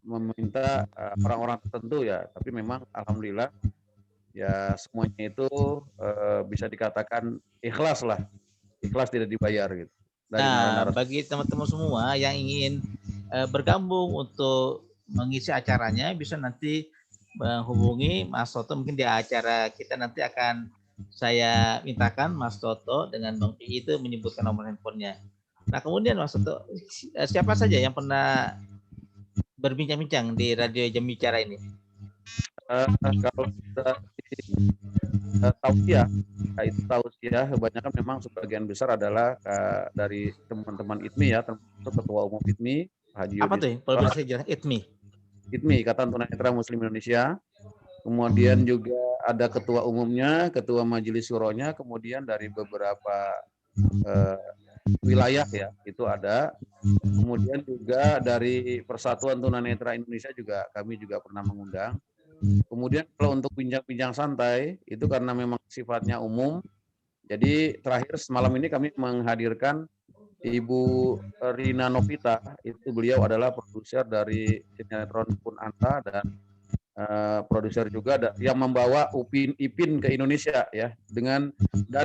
meminta orang-orang tertentu ya, tapi memang alhamdulillah ya semuanya itu bisa dikatakan ikhlas lah, ikhlas tidak dibayar gitu. Dari Nah, narasumber. bagi teman-teman semua yang ingin bergabung untuk mengisi acaranya, bisa nanti menghubungi Mas Toto. Mungkin di acara kita nanti akan saya mintakan Mas Toto dengan Bang Pi itu menyebutkan nomor handphonenya. Nah, kemudian Mas Toto, siapa saja yang pernah berbincang-bincang di Radio Jam Bicara ini? Kalau tausiah, itu tausiah kebanyakan memang sebagian besar adalah dari teman-teman ITMI ya, termasuk Ketua Umum ITMI Haji Apa tuh? Kalau bisa jelas ITMI. ITMI, Ikatan Tunanetra Muslim Indonesia. Kemudian juga ada ketua umumnya, ketua majelis syuronya, kemudian dari beberapa wilayah ya itu ada. Kemudian juga dari Persatuan Tunanetra Indonesia juga kami juga pernah mengundang. Kemudian kalau untuk bincang-bincang santai itu karena memang sifatnya umum. Jadi terakhir semalam ini kami menghadirkan Ibu Rina Novita, itu beliau adalah produser dari sinetron Kunanta dan produser juga yang membawa Upin Ipin ke Indonesia ya, dan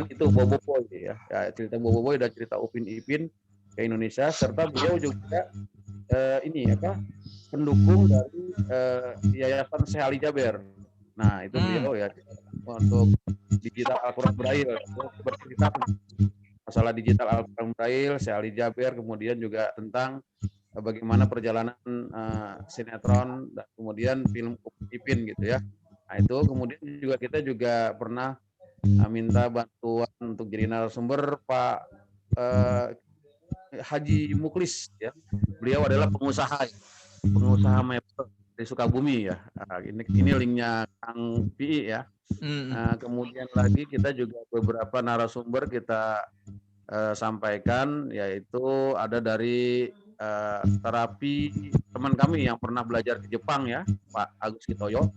itu Boboiboy ya, cerita Boboiboy dan cerita Upin Ipin ke Indonesia, serta beliau juga pendukung dari Yayasan Syekh Ali Jaber. Nah itu beliau ya untuk digital Al-Quran Braille, bercerita masalah digital Al-Quran Braille, Syekh Ali Jaber, kemudian juga tentang bagaimana perjalanan sinetron dan kemudian film Ipin gitu ya. Nah itu kemudian juga kita juga pernah minta bantuan untuk jadi narasumber Pak Haji Muklis ya. Beliau adalah pengusaha mebel di Sukabumi ya. Ini linknya Kang Pi ya. Kemudian lagi kita juga beberapa narasumber kita sampaikan, yaitu ada dari terapi teman kami yang pernah belajar ke Jepang ya, Pak Agus Kitoyo,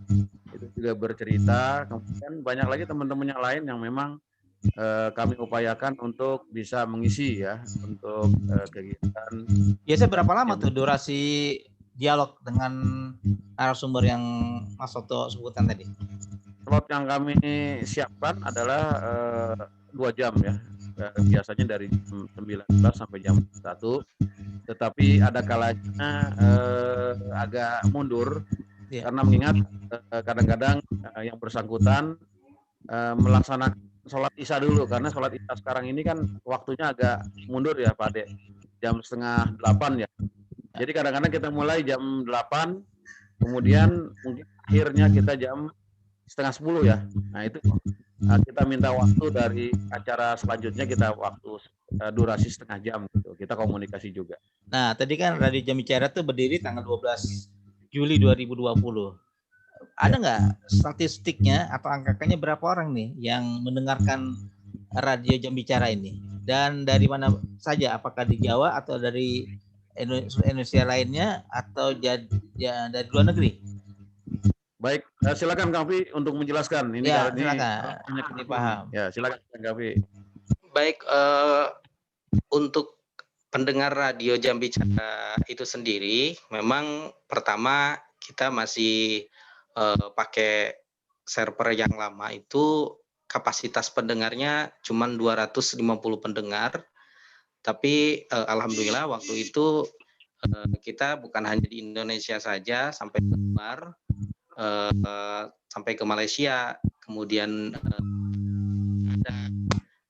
itu juga bercerita. Kemudian banyak lagi teman-teman yang lain yang memang kami upayakan untuk bisa mengisi ya untuk kegiatan. Biasa berapa lama tuh durasi dialog dengan narasumber yang Mas Toto sebutkan tadi? Slot yang kami siapkan adalah 2 jam ya. Biasanya dari jam 19 sampai jam 1, tetapi ada kalanya agak mundur karena mengingat kadang-kadang yang bersangkutan melaksanakan sholat isya dulu, karena sholat isya sekarang ini kan waktunya agak mundur ya Pak Ade, jam 7:30 ya. Jadi kadang-kadang kita mulai jam 8, kemudian mungkin akhirnya kita jam 9:30 ya. Nah itu kita minta waktu dari acara selanjutnya, kita waktu durasi setengah jam gitu. Kita komunikasi juga. Nah, tadi kan Radio Jam Bicara tuh berdiri tanggal 12 Juli 2020. Ada nggak statistiknya atau angkanya berapa orang nih yang mendengarkan Radio Jam Bicara ini? Dan dari mana saja? Apakah di Jawa atau dari Indonesia lainnya atau dari luar negeri? Baik, silakan Kang Pi untuk menjelaskan. Ini ya, ini silakan. Paham. Ya, silakan Kang Pi. Baik, untuk pendengar Radio Jam Bicara itu sendiri, memang pertama kita masih pakai server yang lama, itu kapasitas pendengarnya cuma 250 pendengar. Tapi alhamdulillah waktu itu kita bukan hanya di Indonesia saja, sampai ke luar, sampai ke Malaysia, kemudian ada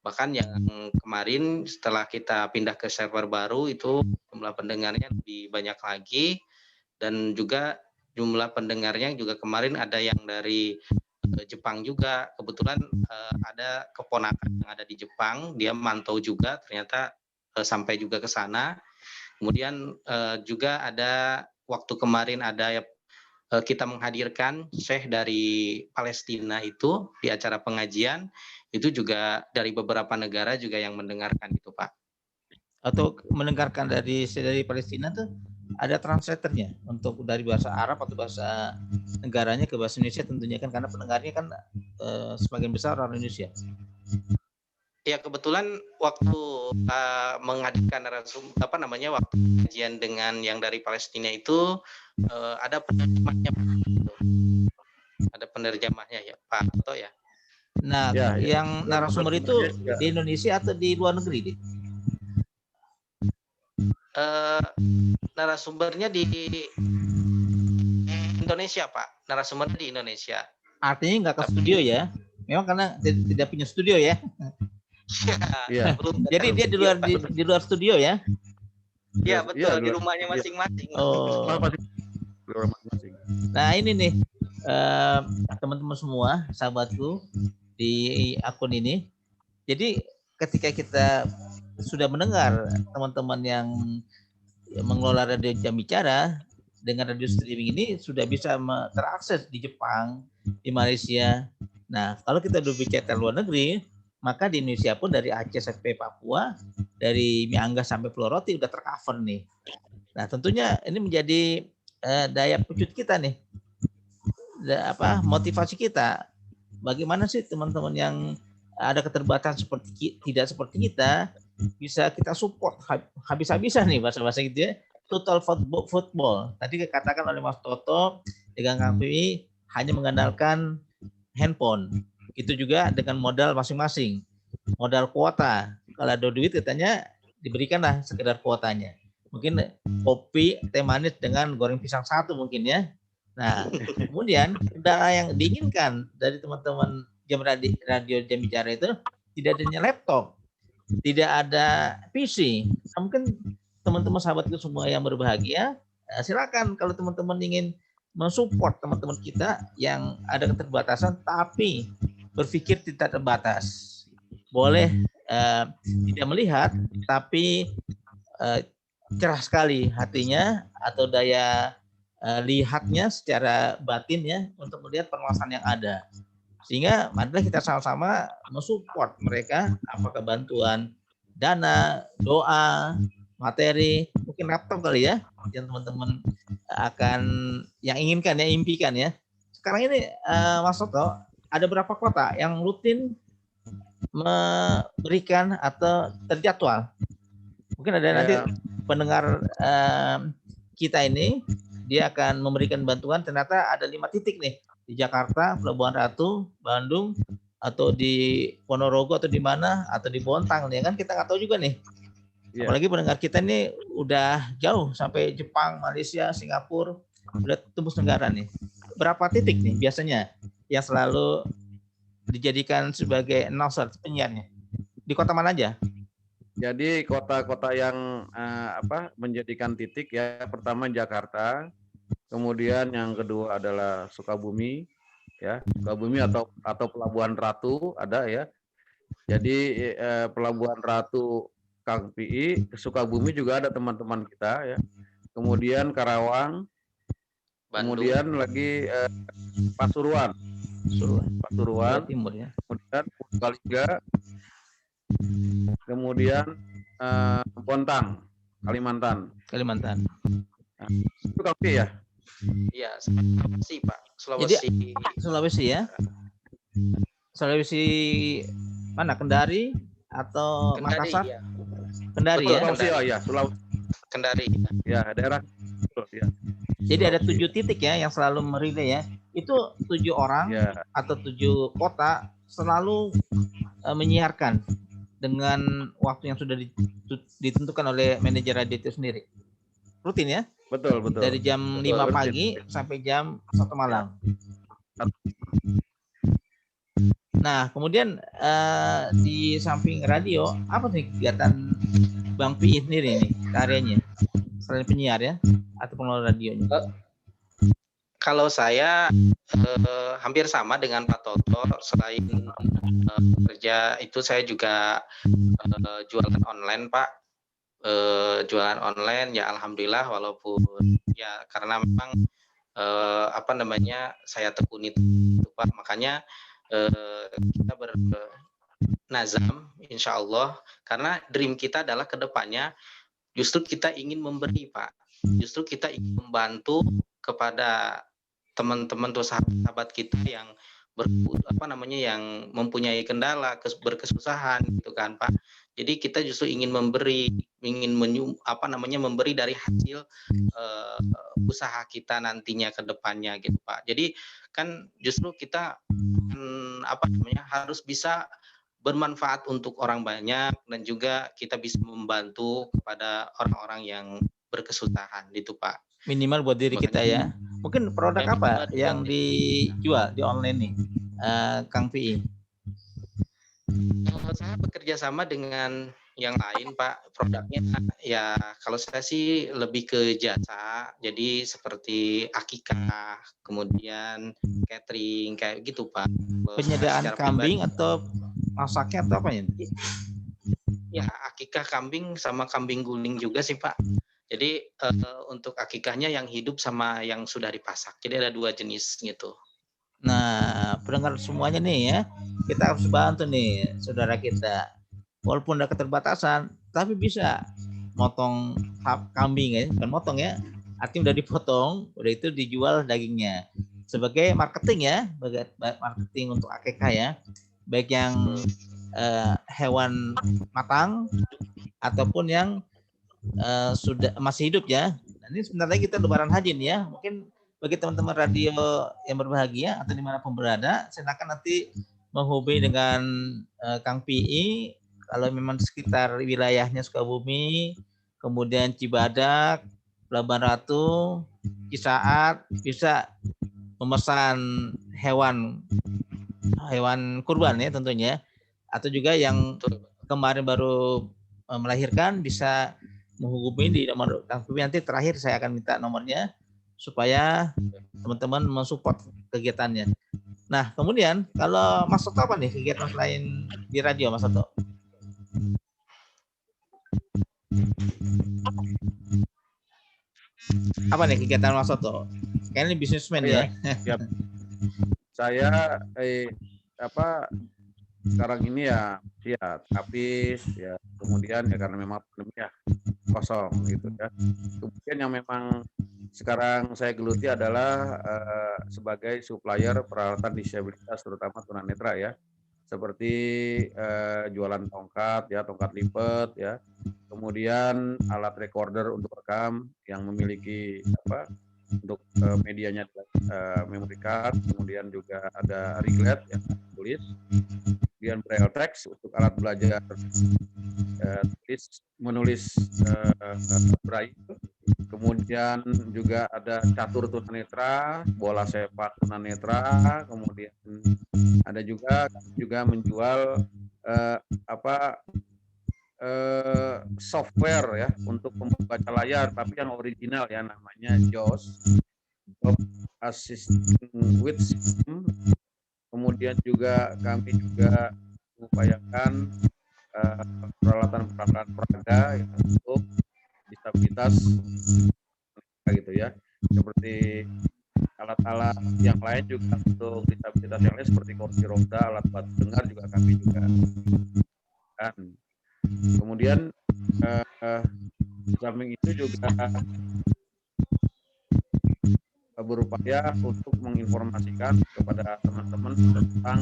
bahkan yang kemarin setelah kita pindah ke server baru itu jumlah pendengarnya lebih banyak lagi, dan juga jumlah pendengarnya juga kemarin ada yang dari Jepang juga. Kebetulan ada keponakan yang ada di Jepang, dia mantau juga, ternyata sampai juga ke sana. Kemudian juga ada waktu kemarin ada kita menghadirkan Syekh dari Palestina itu di acara pengajian, itu juga dari beberapa negara juga yang mendengarkan itu, Pak. Atau mendengarkan dari Palestina tuh ada translatornya untuk dari bahasa Arab atau bahasa negaranya ke bahasa Indonesia tentunya kan, karena pendengarnya kan sebagian besar orang Indonesia. Ya, kebetulan waktu menghadirkan waktu kajian dengan yang dari Palestina itu ada penerjemahnya, ada penerjemahnya ya Pak Toto ya. Nah, yang narasumber itu di Indonesia atau di luar negeri, Dik? Narasumbernya di Indonesia, Pak. Narasumbernya di Indonesia. Artinya nggak ke studio ya? Memang karena tidak punya studio ya? Iya. Jadi dia di luar studio ya? Iya betul, di rumahnya masing-masing. Oh. Nah ini nih teman-teman semua, sahabatku di akun ini. Jadi ketika kita sudah mendengar teman-teman yang mengelola radio Jam Bicara dengan radio streaming ini sudah bisa terakses di Jepang, di Malaysia. Nah kalau kita berbicara luar negeri, maka di Indonesia pun dari Aceh sampai Papua, dari Miangas sampai Pulau Roti udah tercover nih. Nah tentunya ini menjadi daya pecut kita nih, motivasi kita. Bagaimana sih teman-teman yang ada keterbatasan tidak seperti kita bisa kita support habis-habisan nih bahasa-bahasa gitu ya. Total football. Tadi dikatakan oleh Mas Toto, dengan KPI hanya mengandalkan handphone. Itu juga dengan modal masing-masing. Modal kuota. Kalau ada duit katanya diberikanlah sekedar kuotanya. Mungkin kopi, teh manis dengan goreng pisang satu mungkin ya. Nah, kemudian kendala yang diinginkan dari teman-teman radio Jam Bicara itu tidak adanya laptop, tidak ada PC. Nah, mungkin teman-teman sahabatku semua yang berbahagia, silakan kalau teman-teman ingin mensupport teman-teman kita yang ada keterbatasan tapi berpikir tidak terbatas. Boleh tidak melihat tapi cerah sekali hatinya atau daya lihatnya secara batin ya untuk melihat permasalahan yang ada. Sehingga marilah kita sama-sama mensupport mereka, apakah bantuan dana, doa, materi, mungkin laptop kali ya yang teman-teman akan yang inginkan ya, impikan ya. Sekarang ini Mas Toto, ada berapa kota yang rutin memberikan atau terjadwal? Mungkin ada nanti pendengar kita ini dia akan memberikan bantuan, ternyata ada 5 titik nih di Jakarta, Pelabuhan Ratu, Bandung, atau di Ponorogo atau di mana, atau di Bontang nih kan, kita nggak tahu juga nih. Apalagi pendengar kita ini udah jauh sampai Jepang, Malaysia, Singapura, udah tembus negara nih. Berapa titik nih biasanya yang selalu dijadikan sebagai announcer penyiarnya? Di kota mana aja? Jadi kota-kota yang menjadikan titik ya, pertama Jakarta, kemudian yang kedua adalah Sukabumi, ya Sukabumi atau Pelabuhan Ratu ada ya. Jadi Pelabuhan Ratu Kang PI, Sukabumi juga ada teman-teman kita ya. Kemudian Karawang, kemudian lagi Pasuruan, Timur ya. kemudian Purbalingga, kemudian Bontang, Kalimantan. Nah, itu Kang PI ya? Iya, Sulawesi Pak. Jadi, Sulawesi ya. Sulawesi mana? Kendari atau Makassar? Ya. Kendari ya. Sulawesi ya, Sulawesi. Kendari. Ya, daerah. Ya. Jadi ada 7 titik ya yang selalu merelay ya. Itu 7 orang atau 7 kota selalu menyiarkan dengan waktu yang sudah ditentukan oleh manajer radio itu sendiri. Rutin ya? Betul. Dari jam 5 pagi sampai jam 1 malam. Nah, kemudian di samping radio, apa nih kegiatan Bang Pi sendiri nih karyanya? Selain penyiar ya, atau pengelola radionya? Kalau saya hampir sama dengan Pak Toto. Selain kerja itu saya juga jualan online, Pak. Jualan online ya alhamdulillah, walaupun ya karena memang apa namanya saya tekuni itu, Pak. Makanya kita bernazam insya Allah, karena dream kita adalah kedepannya justru kita ingin memberi, Pak. Justru kita ingin membantu kepada teman-teman atau sahabat kita yang yang mempunyai kendala, berkesusahan gitu kan, Pak. Jadi kita justru ingin memberi, memberi dari hasil usaha kita nantinya ke depannya gitu, Pak. Jadi kan justru kita harus bisa bermanfaat untuk orang banyak, dan juga kita bisa membantu kepada orang-orang yang berkesusahan gitu, Pak. Minimal buat diri kita ya. Mungkin produk apa yang dijual di online nih, Kang Pi? Saya bekerja sama dengan yang lain, Pak. Produknya ya kalau saya sih lebih ke jasa. Jadi seperti akikah, kemudian catering kayak gitu, Pak. Penyediaan kambing atau masaknya atau apa ya? Ya, akikah kambing sama kambing guling juga sih, Pak. Jadi untuk akikahnya yang hidup sama yang sudah dipasak. Jadi ada 2 jenis gitu. Nah, pendengar semuanya nih ya, kita harus bantu nih saudara kita. Walaupun ada keterbatasan, tapi bisa motong kambing ya, bukan motong ya. Artinya udah dipotong, udah itu dijual dagingnya. Sebagai marketing ya, sebagai marketing untuk akikah ya. Baik yang hewan matang ataupun yang sudah masih hidup ya. Nah, ini sebentar lagi kita lebaran haji nih ya. Mungkin bagi teman-teman radio yang berbahagia atau dimanapun berada, silakan nanti menghubungi dengan Kang Pi. Kalau memang sekitar wilayahnya Sukabumi, kemudian Cibadak, Pelabuhan Ratu, Cisaat, bisa memesan hewan kurban ya tentunya, atau juga yang kemarin baru melahirkan bisa menghubungi di nomor Kang Pi. Nanti terakhir saya akan minta nomornya supaya teman-teman mensupport kegiatannya. Nah, kemudian kalau Mas Toto apa nih kegiatan selain di radio, Mas Toto? Apa nih kegiatan Mas Toto? Kayaknya ini bisnismen ya. Siap. Saya sekarang ini ya habis ya, kemudian ya karena memang pandemi ya kosong gitu ya. Kemudian yang memang sekarang saya geluti adalah sebagai supplier peralatan disabilitas terutama tunanetra ya, seperti jualan tongkat lipat ya, kemudian alat recorder untuk rekam yang memiliki untuk medianya memory card, kemudian juga ada Riglet yang tulis, kemudian braille text untuk alat belajar menulis braille, kemudian juga ada catur tunanetra, bola sepak tunanetra, kemudian ada juga menjual software ya untuk membaca layar, tapi yang original ya, namanya JAWS, Job Assistant with System. Kemudian juga kami juga mengupayakan peralatan peraga ya, untuk disabilitas gitu ya, seperti alat-alat yang lain juga untuk disabilitas yang lain seperti kursi roda, alat bantu dengar juga kami juga kan. Kemudian di samping itu juga berupaya untuk menginformasikan kepada teman-teman tentang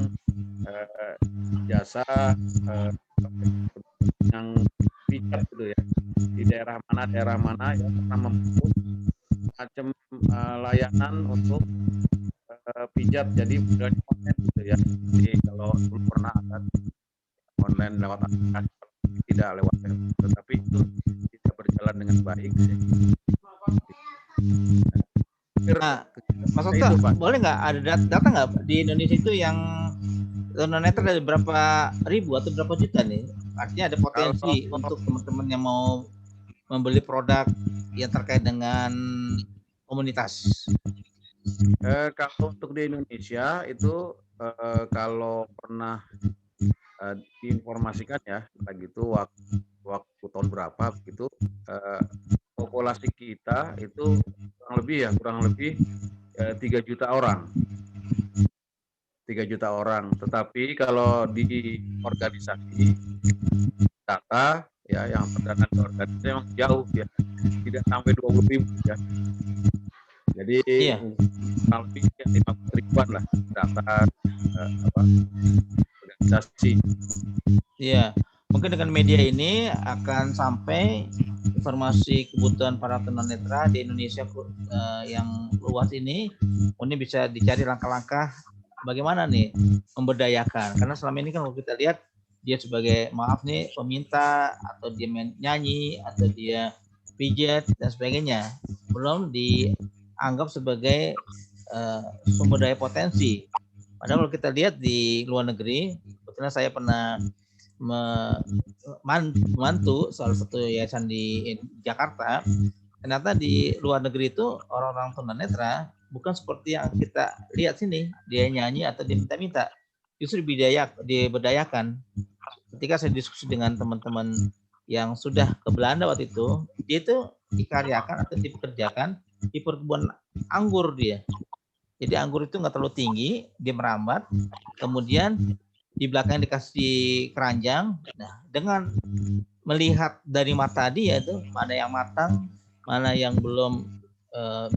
jasa yang pijat gitu ya, di daerah mana ya, karena membentuk macam layanan untuk pijat, jadi modelnya online gitu ya. Jadi kalau belum pernah ada online lewat aplikasi, tidak lewat web, tetapi itu tidak berjalan dengan baik. Nah, Mas Okta, boleh nggak ada data nggak di Indonesia itu yang tunanetra ada berapa ribu atau berapa juta nih? Artinya ada potensi Kalau- untuk teman-teman yang mau membeli produk yang terkait dengan komunitas. Kalau untuk di Indonesia itu kalau pernah diinformasikan ya, gitu waktu tahun berapa gitu, populasi kita itu kurang lebih 3 juta orang. 3 juta orang. Tetapi kalau di organisasi data ya yang terdata di organisasi memang jauh ya, tidak sampai 20.000 ya. Jadi Iya. kurang lebih 50 ribuan lah data organisasi. Iya, mungkin dengan media ini akan sampai informasi kebutuhan para tunanetra di Indonesia yang luas ini bisa dicari langkah-langkah bagaimana nih memberdayakan. Karena selama ini kan kalau kita lihat dia sebagai peminta atau dia nyanyi atau dia pijat dan sebagainya, belum dianggap sebagai sumber daya potensi. Padahal kalau kita lihat di luar negeri, kebetulan saya pernah membantu salah satu yayasan di Jakarta. Ternyata di luar negeri itu orang-orang tunanetra bukan seperti yang kita lihat sini, dia nyanyi atau dia minta-minta, justru diberdayakan. Ketika saya diskusi dengan teman-teman yang sudah ke Belanda waktu itu, dia itu dikaryakan atau dipekerjakan di perkebunan anggur dia. Jadi anggur itu nggak terlalu tinggi, dia merambat, kemudian di belakang dikasih keranjang. Nah, dengan melihat dari mata dia itu mana yang matang, mana yang belum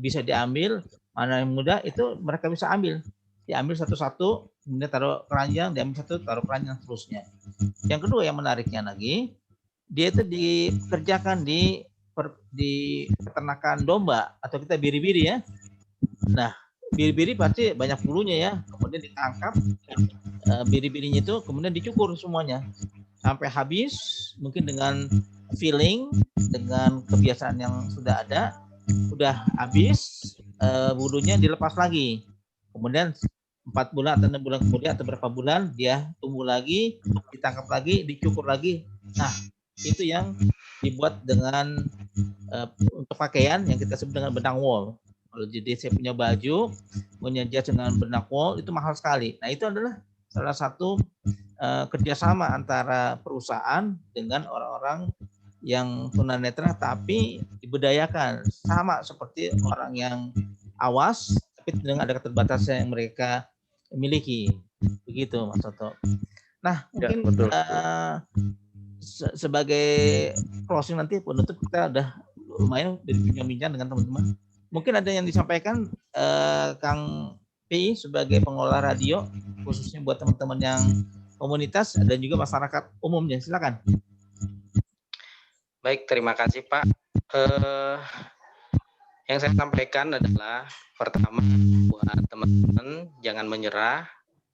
bisa diambil, mana yang muda, itu mereka bisa ambil. Diambil satu-satu, kemudian taruh keranjang, diambil satu, taruh keranjang, seterusnya. Yang kedua yang menariknya lagi, dia itu dikerjakan di peternakan domba atau kita biri-biri ya. Nah, biri-biri pasti banyak bulunya ya, kemudian ditangkap biri-birinya itu, kemudian dicukur semuanya sampai habis, mungkin dengan feeling, dengan kebiasaan yang sudah ada, udah habis, bulunya dilepas lagi, kemudian 4 bulan atau 6 bulan kemudian atau berapa bulan dia tumbuh lagi, ditangkap lagi, dicukur lagi. Nah, itu yang dibuat dengan untuk pakaian yang kita sebut dengan benang wool. Kalau jadi saya punya baju, punya jas dengan benang wool, itu mahal sekali. Nah, itu adalah salah satu kerjasama antara perusahaan dengan orang-orang yang tunanetra tapi diberdayakan, sama seperti orang yang awas tapi dengan ada keterbatasan yang mereka miliki. Begitu Mas Toto. Nah, mungkin sebagai closing nanti penutup, kita udah lumayan berbincang-bincang dengan teman-teman. Mungkin ada yang disampaikan Kang Pi sebagai pengelola radio, khususnya buat teman-teman yang komunitas dan juga masyarakat umumnya. Silakan. Baik, terima kasih Pak. Yang saya sampaikan adalah pertama, buat teman-teman jangan menyerah,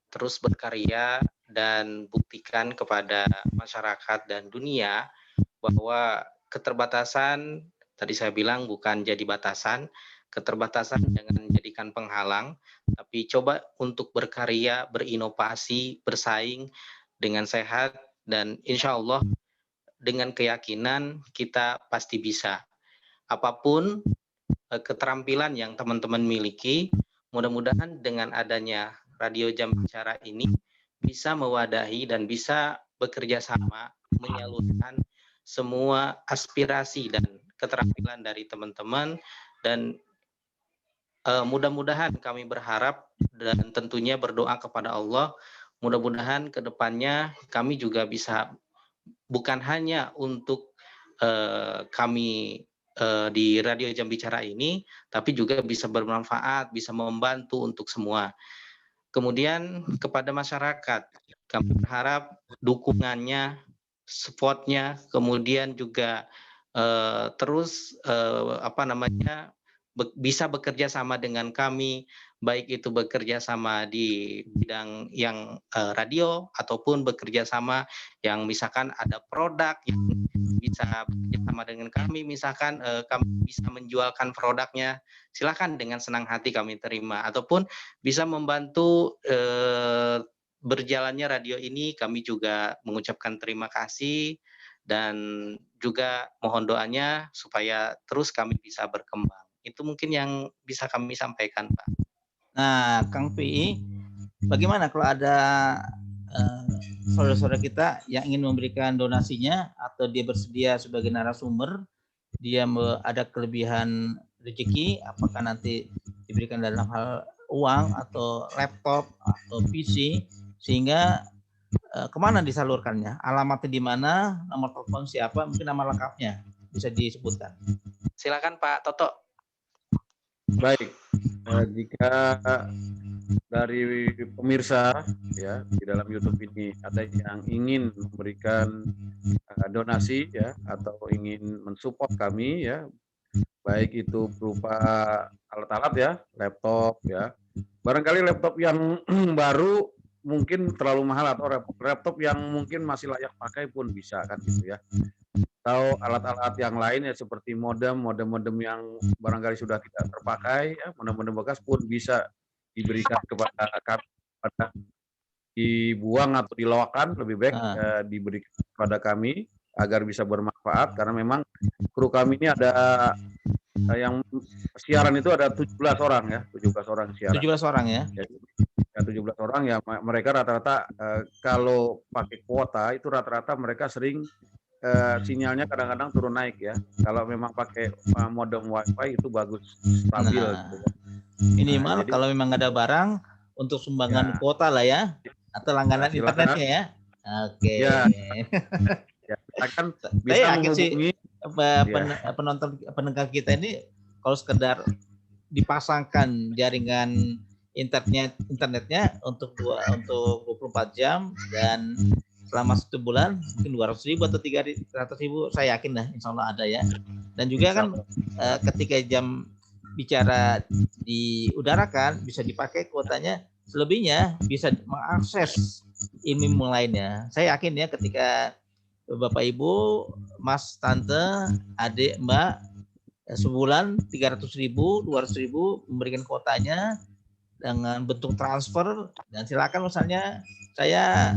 terus berkarya dan buktikan kepada masyarakat dan dunia bahwa keterbatasan, tadi saya bilang, bukan jadi batasan. Keterbatasan jangan jadikan penghalang, tapi coba untuk berkarya, berinovasi, bersaing dengan sehat, dan insya Allah dengan keyakinan kita pasti bisa. Apapun keterampilan yang teman-teman miliki, mudah-mudahan dengan adanya Radio Jam Bicara ini bisa mewadahi dan bisa bekerja sama menyalurkan semua aspirasi dan keterampilan dari teman-teman, dan mudah-mudahan kami berharap dan tentunya berdoa kepada Allah, mudah-mudahan ke depannya kami juga bisa bukan hanya untuk kami di Radio Jam Bicara ini, tapi juga bisa bermanfaat, bisa membantu untuk semua. Kemudian kepada masyarakat, kami berharap dukungannya, supportnya, kemudian juga terus bisa bekerja sama dengan kami, baik itu bekerja sama di bidang yang radio ataupun bekerja sama yang misalkan ada produk yang bisa bekerja sama dengan kami, misalkan kami bisa menjualkan produknya, silakan dengan senang hati kami terima, ataupun bisa membantu berjalannya radio ini kami juga mengucapkan terima kasih dan juga mohon doanya supaya terus kami bisa berkembang. Itu mungkin yang bisa kami sampaikan, Pak. Nah, Kang PI, bagaimana kalau ada saudara-saudara kita yang ingin memberikan donasinya atau dia bersedia sebagai narasumber, dia ada kelebihan rezeki, apakah nanti diberikan dalam hal uang atau laptop atau PC, sehingga kemana disalurkannya, alamatnya di mana, nomor telepon siapa, mungkin nama lengkapnya bisa disebutkan. Silakan Pak Toto. Baik, jika dari pemirsa ya di dalam YouTube ini ada yang ingin memberikan donasi ya atau ingin mensupport kami ya, baik itu berupa alat-alat ya, laptop ya. Barangkali laptop yang baru mungkin terlalu mahal atau laptop yang mungkin masih layak pakai pun bisa kan gitu ya. Atau alat-alat yang lain ya seperti modem yang barangkali sudah tidak terpakai ya, modem bekas pun bisa diberikan kepada kami, dibuang atau diloakan, lebih baik diberikan kepada kami agar bisa bermanfaat, karena memang kru kami ini ada yang siaran itu ada 17 orang ya, 17 orang siaran. 17 orang ya? Ya 17 orang ya, mereka rata-rata kalau pakai kuota itu rata-rata mereka sering sinyalnya kadang-kadang turun naik ya. Kalau memang pakai modem wifi itu bagus, stabil. Gitu. Minimal jadi, kalau memang ada barang untuk sumbangan kuota lah ya, atau langganan internetnya ya. Oke. Ya, kita kan bisa menghubungi pendengar kita ini kalau sekedar dipasangkan jaringan internetnya untuk 24 jam dan selama 1 bulan mungkin 200.000 atau 300.000, saya yakin lah insya Allah ada ya. Dan juga kan ketika jam bicara diudarakan bisa dipakai kuotanya, selebihnya bisa mengakses ilmu lainnya. Saya yakin ya ketika Bapak Ibu, Mas, Tante, adik, Mbak sebulan 300.000, 200.000 memberikan kuotanya dengan bentuk transfer, dan silakan misalnya saya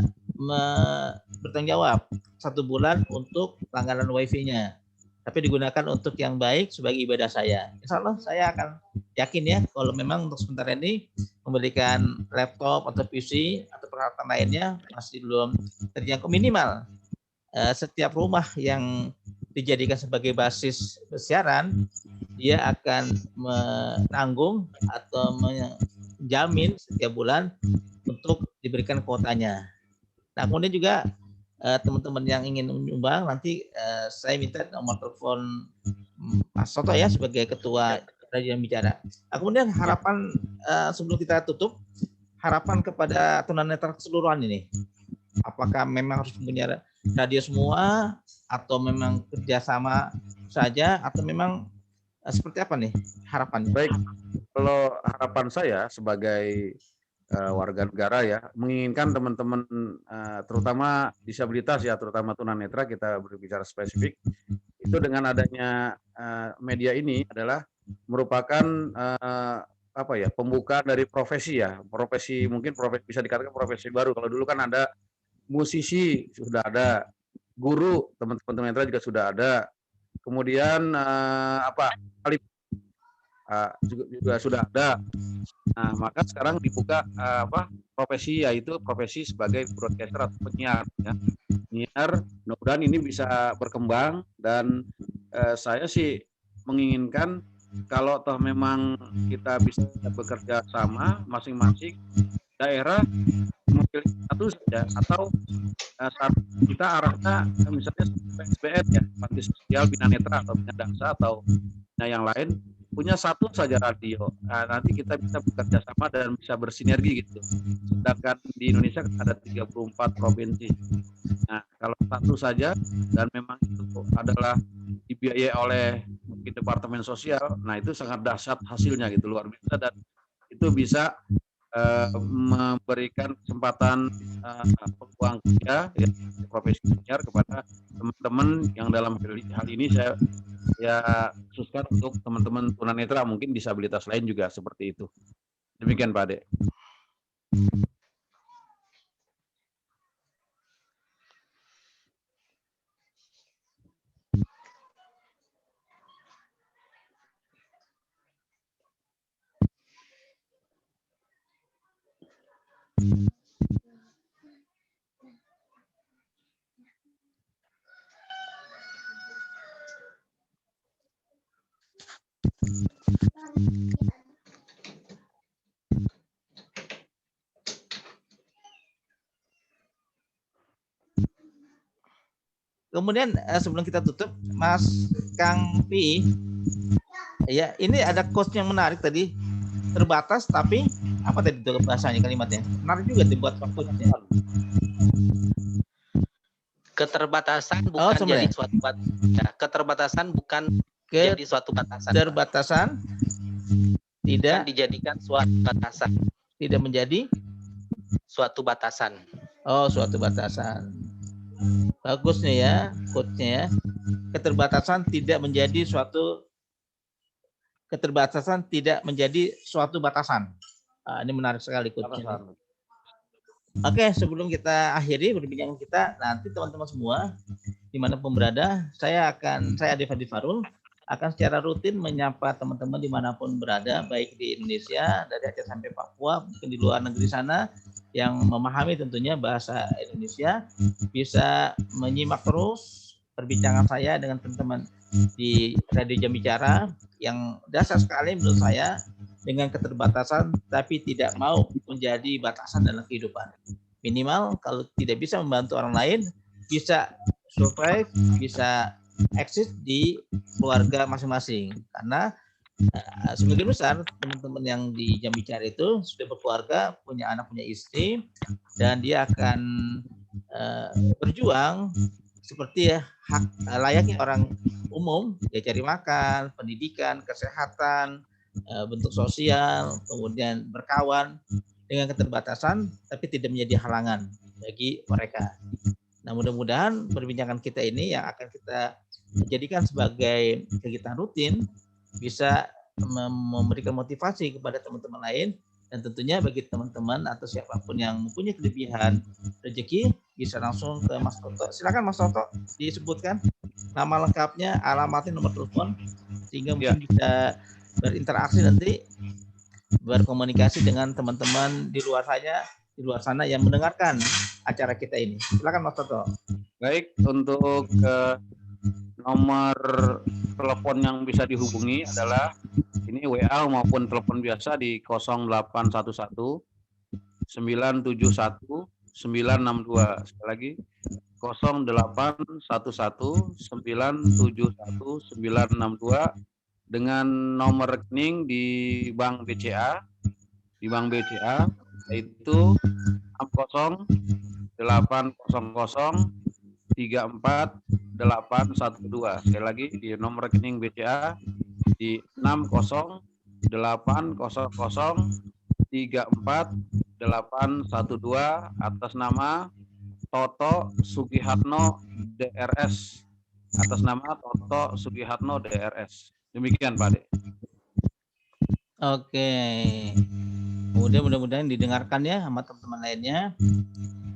bertanggung jawab 1 bulan untuk langganan wifi-nya, tapi digunakan untuk yang baik sebagai ibadah saya. Insya Allah saya akan yakin ya kalau memang untuk sementara ini memberikan laptop atau PC atau peralatan lainnya masih belum terjangkau. Minimal setiap rumah yang dijadikan sebagai basis siaran, dia akan menanggung atau menjamin setiap bulan untuk diberikan kuotanya. Nah, kemudian juga teman-teman yang ingin menyumbang, nanti saya minta nomor telepon Mas Soto ya sebagai ketua Radio Bicara. Nah, kemudian harapan sebelum kita tutup, harapan kepada tunanetra keseluruhan ini, apakah memang harus punya radio semua atau memang kerjasama saja, atau memang seperti apa nih harapannya? Baik, kalau harapan saya sebagai warga negara ya, menginginkan teman-teman terutama disabilitas ya, terutama tunanetra, kita berbicara spesifik, itu dengan adanya media ini adalah merupakan pembukaan dari profesi ya, mungkin bisa dikatakan profesi baru. Kalau dulu kan ada musisi, sudah ada guru, teman-teman tunanetra juga sudah ada, kemudian juga sudah ada. Nah, maka sekarang dibuka profesi, yaitu profesi sebagai broadcaster atau penyiar ya. Penyiar, mudah-mudahan ini bisa berkembang, dan saya sih menginginkan kalau toh memang kita bisa bekerja sama masing-masing daerah memilih satu saja, atau kita arahnya misalnya PSBN ya, Panti Sosial Bina Netra atau Bina Daksa atau yang lain, punya satu saja radio. Nah, nanti kita bisa bekerja sama dan bisa bersinergi gitu. Sedangkan di Indonesia ada 34 provinsi. Nah, kalau satu saja dan memang itu adalah dibiayai oleh mungkin Departemen Sosial, nah itu sangat dahsyat hasilnya gitu, luar biasa, dan itu bisa memberikan kesempatan peluang kerja ya, profesi penyiar kepada teman-teman yang dalam hal ini saya khususkan untuk teman-teman tunanetra, mungkin disabilitas lain juga seperti itu. Demikian Pak Ade. kemudian sebelum kita tutup, Mas Kang Pi, ya ini ada quotes yang menarik tadi, terbatas tapi apa tadi itu bahasanya kalimatnya? Menarik juga dibuat quotes-nya. Keterbatasan bukan jadi suatu batasan. Keterbatasan bukan jadi suatu batasan. Keterbatasan tidak dijadikan suatu batasan. Tidak menjadi suatu batasan. Oh, suatu batasan. Bagusnya ya, quote-nya ya. Keterbatasan tidak menjadi suatu batasan. Nah, ini menarik sekali quote-nya. Oke, sebelum kita akhiri perbincangan kita, nanti teman-teman semua dimanapun berada, saya Ade Fadli Farul akan secara rutin menyapa teman-teman dimanapun berada, baik di Indonesia dari Aceh sampai Papua, mungkin di luar negeri sana yang memahami tentunya bahasa Indonesia, bisa menyimak terus perbincangan saya dengan teman-teman di Radio Jam Bicara yang dasar sekali menurut saya, dengan keterbatasan tapi tidak mau menjadi batasan dalam kehidupan. Minimal kalau tidak bisa membantu orang lain, bisa survive, bisa eksis di keluarga masing-masing. Karena sebagian besar teman-teman yang di Jam Bicara itu sudah berkeluarga, punya anak, punya istri, dan dia akan berjuang seperti hak layaknya orang umum, dia cari makan, pendidikan, kesehatan, bentuk sosial, kemudian berkawan dengan keterbatasan, tapi tidak menjadi halangan bagi mereka. Nah, mudah-mudahan perbincangan kita ini yang akan kita jadikan sebagai kegiatan rutin bisa memberikan motivasi kepada teman-teman lain, dan tentunya bagi teman-teman atau siapapun yang mempunyai kelebihan rezeki bisa langsung ke Mas Toto. Silakan Mas Toto disebutkan nama lengkapnya, alamatnya, nomor telepon, sehingga mungkin bisa berinteraksi nanti, berkomunikasi dengan teman-teman di luar sana yang mendengarkan acara kita ini. Silakan Mas Toto. Baik, untuk nomor telepon yang bisa dihubungi adalah ini WA maupun telepon biasa di 0811 971 962. Sekali lagi 0811 971 962 dengan nomor rekening di Bank BCA. Di Bank BCA yaitu 60 800 34812. Sekali lagi di nomor rekening BCA di 60 800 34812 atas nama Toto Sugiharno DRS. Atas nama Toto Sugiharno DRS. Demikian Pak Ade. Oke. Mudah-mudahan didengarkan ya sama teman-teman lainnya.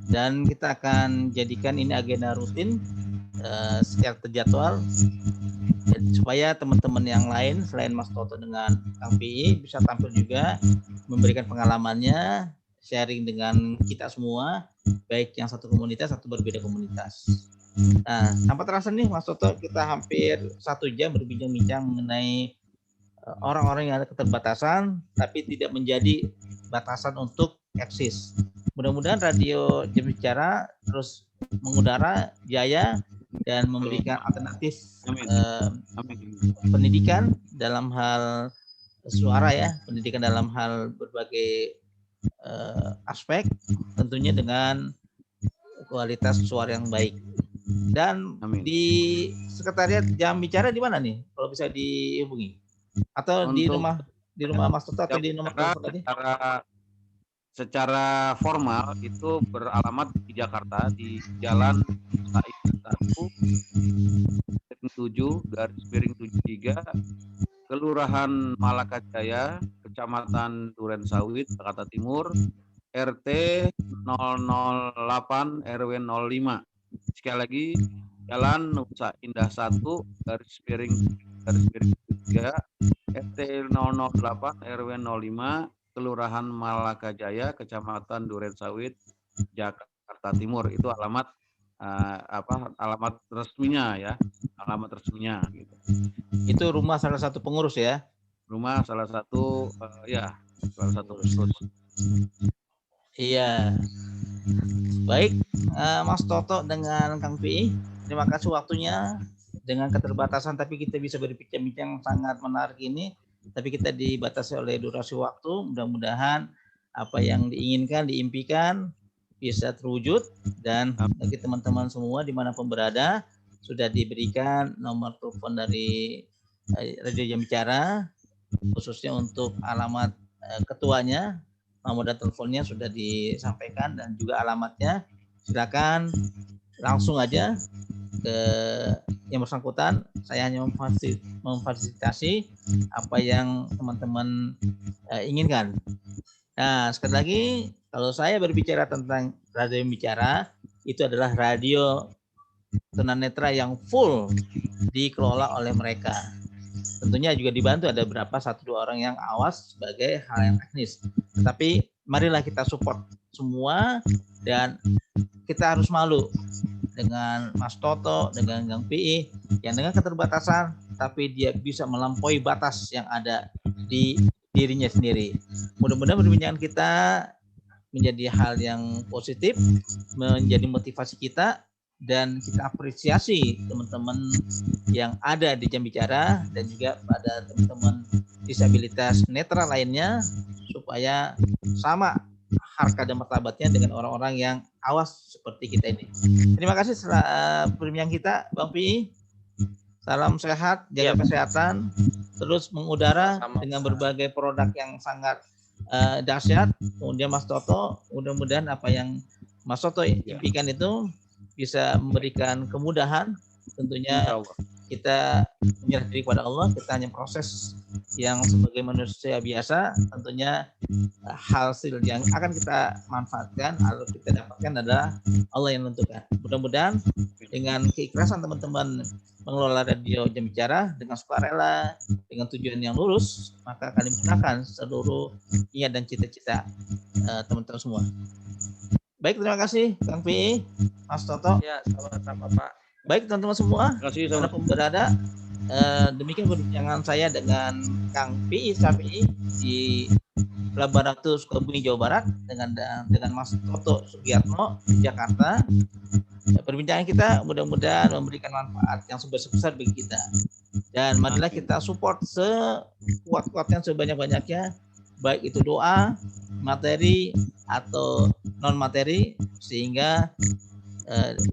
Dan kita akan jadikan ini agenda rutin secara terjadwal supaya teman-teman yang lain selain Mas Toto dengan Kang Pi bisa tampil juga, memberikan pengalamannya, sharing dengan kita semua, baik yang satu komunitas atau berbeda komunitas. Nah, tanpa terasa nih Mas Toto, kita hampir 1 jam berbincang-bincang mengenai orang-orang yang ada keterbatasan tapi tidak menjadi batasan untuk eksis. Mudah-mudahan Radio Jam Bicara terus mengudara jaya dan memberikan alternatif pendidikan dalam hal suara ya, pendidikan dalam hal berbagai aspek, tentunya dengan kualitas suara yang baik. Dan di sekretariat Jam Bicara di mana nih kalau bisa dihubungi? Atau di rumah Mas Toto atau di nomor telepon tadi? Secara formal itu beralamat di Jakarta di Jalan Said 1/7/73 Kelurahan Malaka Jaya, Kecamatan Duren Sawit, Jakarta Timur, RT 008 RW 05. Sekali lagi, Jalan Nusa Indah 1/3 RT 008 RW 05 Kelurahan Malaka Jaya, Kecamatan Duren Sawit, Jakarta Timur. Itu alamat alamat resminya ya, alamat resminya gitu. Itu rumah salah satu pengurus ya? Rumah salah satu salah satu pengurus. Iya. Baik, Mas Toto dengan Kang Pi, terima kasih waktunya. Dengan keterbatasan tapi kita bisa berbincang-bincang sangat menarik ini. Tapi kita dibatasi oleh durasi waktu. Mudah-mudahan apa yang diinginkan, diimpikan bisa terwujud. Dan bagi teman-teman semua dimanapun berada, sudah diberikan nomor telepon dari Radio Jam Bicara, khususnya untuk alamat ketuanya. Nomor dan teleponnya sudah disampaikan dan juga alamatnya. Silakan langsung aja ke yang bersangkutan. Saya hanya memfasilitasi apa yang teman-teman inginkan. Nah, sekali lagi, kalau saya berbicara tentang Radio Bicara, itu adalah radio tunanetra yang full dikelola oleh mereka. Tentunya juga dibantu ada berapa 1-2 orang yang awas sebagai hal yang teknis. Tetapi marilah kita support semua dan kita harus malu dengan Mas Toto, dengan Kang PI yang dengan keterbatasan tapi dia bisa melampaui batas yang ada di dirinya sendiri. Mudah-mudahan perbincangan kita menjadi hal yang positif, menjadi motivasi kita, dan kita apresiasi teman-teman yang ada di Jam Bicara dan juga pada teman-teman disabilitas netra lainnya supaya sama harga dan martabatnya dengan orang-orang yang awas seperti kita ini. Terima kasih perbincangan kita, Bang Pi. Salam sehat, jaga kesehatan, terus mengudara dengan berbagai produk yang sangat dahsyat. Kemudian Mas Toto, mudah-mudahan apa yang Mas Toto impikan itu bisa memberikan kemudahan. Tentunya kita menyerah diri kepada Allah, kita hanya proses yang sebagai manusia biasa. Tentunya hasil yang akan kita manfaatkan atau kita dapatkan adalah Allah yang menentukan. Mudah-mudahan dengan keikhlasan teman-teman mengelola Radio Jam Bicara dengan sukarela, dengan tujuan yang lurus, maka akan dimudahkan seluruh niat dan cita-cita teman-teman semua. Baik, terima kasih Kang PI, Mas Toto. Ya, sama-sama Pak. Baik teman-teman semua, Terima dimanapun berada, demikian perbincangan saya dengan Kang PI Syafi'i di Pelabuhan Ratu Sukabumi, Jawa Barat dengan Mas Toto Sugiyatno di Jakarta. Perbincangan kita mudah-mudahan memberikan manfaat yang sebesar-besar bagi kita. Dan marilah kita support sekuat-kuatnya, sebanyak-banyaknya, baik itu doa, materi atau non materi, sehingga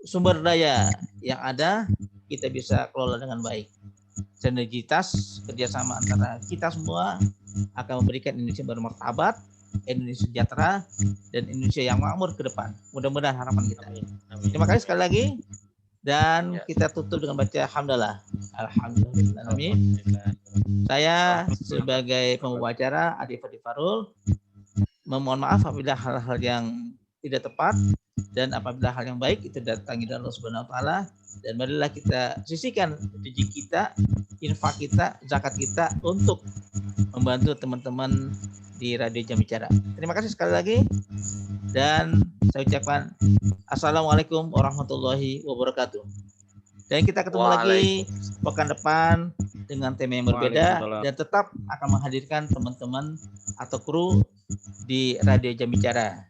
sumber daya yang ada kita bisa kelola dengan baik. Sinergitas kerjasama antara kita semua akan memberikan Indonesia bermartabat, Indonesia sejahtera, dan Indonesia yang makmur ke depan. Mudah-mudahan harapan kita. Terima kasih sekali lagi, dan kita tutup dengan baca hamdalah. Alhamdulillah. Saya sebagai pembawa acara Adi Fadi Farul memohon maaf apabila hal-hal yang tidak tepat dan apabila hal yang baik itu datangi dari Allah Subhanahu wa taala, dan marilah kita sisihkan rezeki kita, infak kita, zakat kita untuk membantu teman-teman di Radio Jam Bicara. Terima kasih sekali lagi, dan saya ucapkan assalamualaikum warahmatullahi wabarakatuh. Dan kita ketemu lagi pekan depan dengan tema yang berbeda, dan tetap akan menghadirkan teman-teman atau kru di Radio Jam Bicara.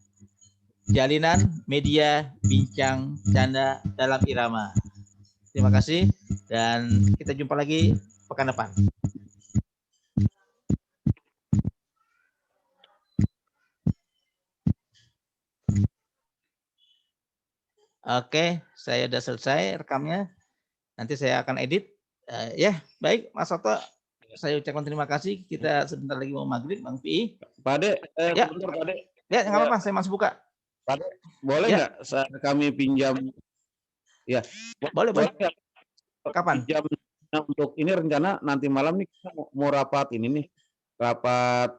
Jalinan media bincang canda dalam irama. Terima kasih, dan kita jumpa lagi pekan depan. Oke, saya sudah selesai rekamnya. Nanti saya akan edit. Ya, baik Mas Soto. Saya ucapkan terima kasih. Kita sebentar lagi mau maghrib, Bang Pi. Pak Ade, Ya. bentar, Pak Ade. Ya, nggak apa-apa, saya masih buka. Pak Ade, boleh Ya. nggak kami pinjam? Ya, Boleh. nggak Kapan? pinjam untuk ini rencana nanti malam nih kita mau rapat ini nih, rapat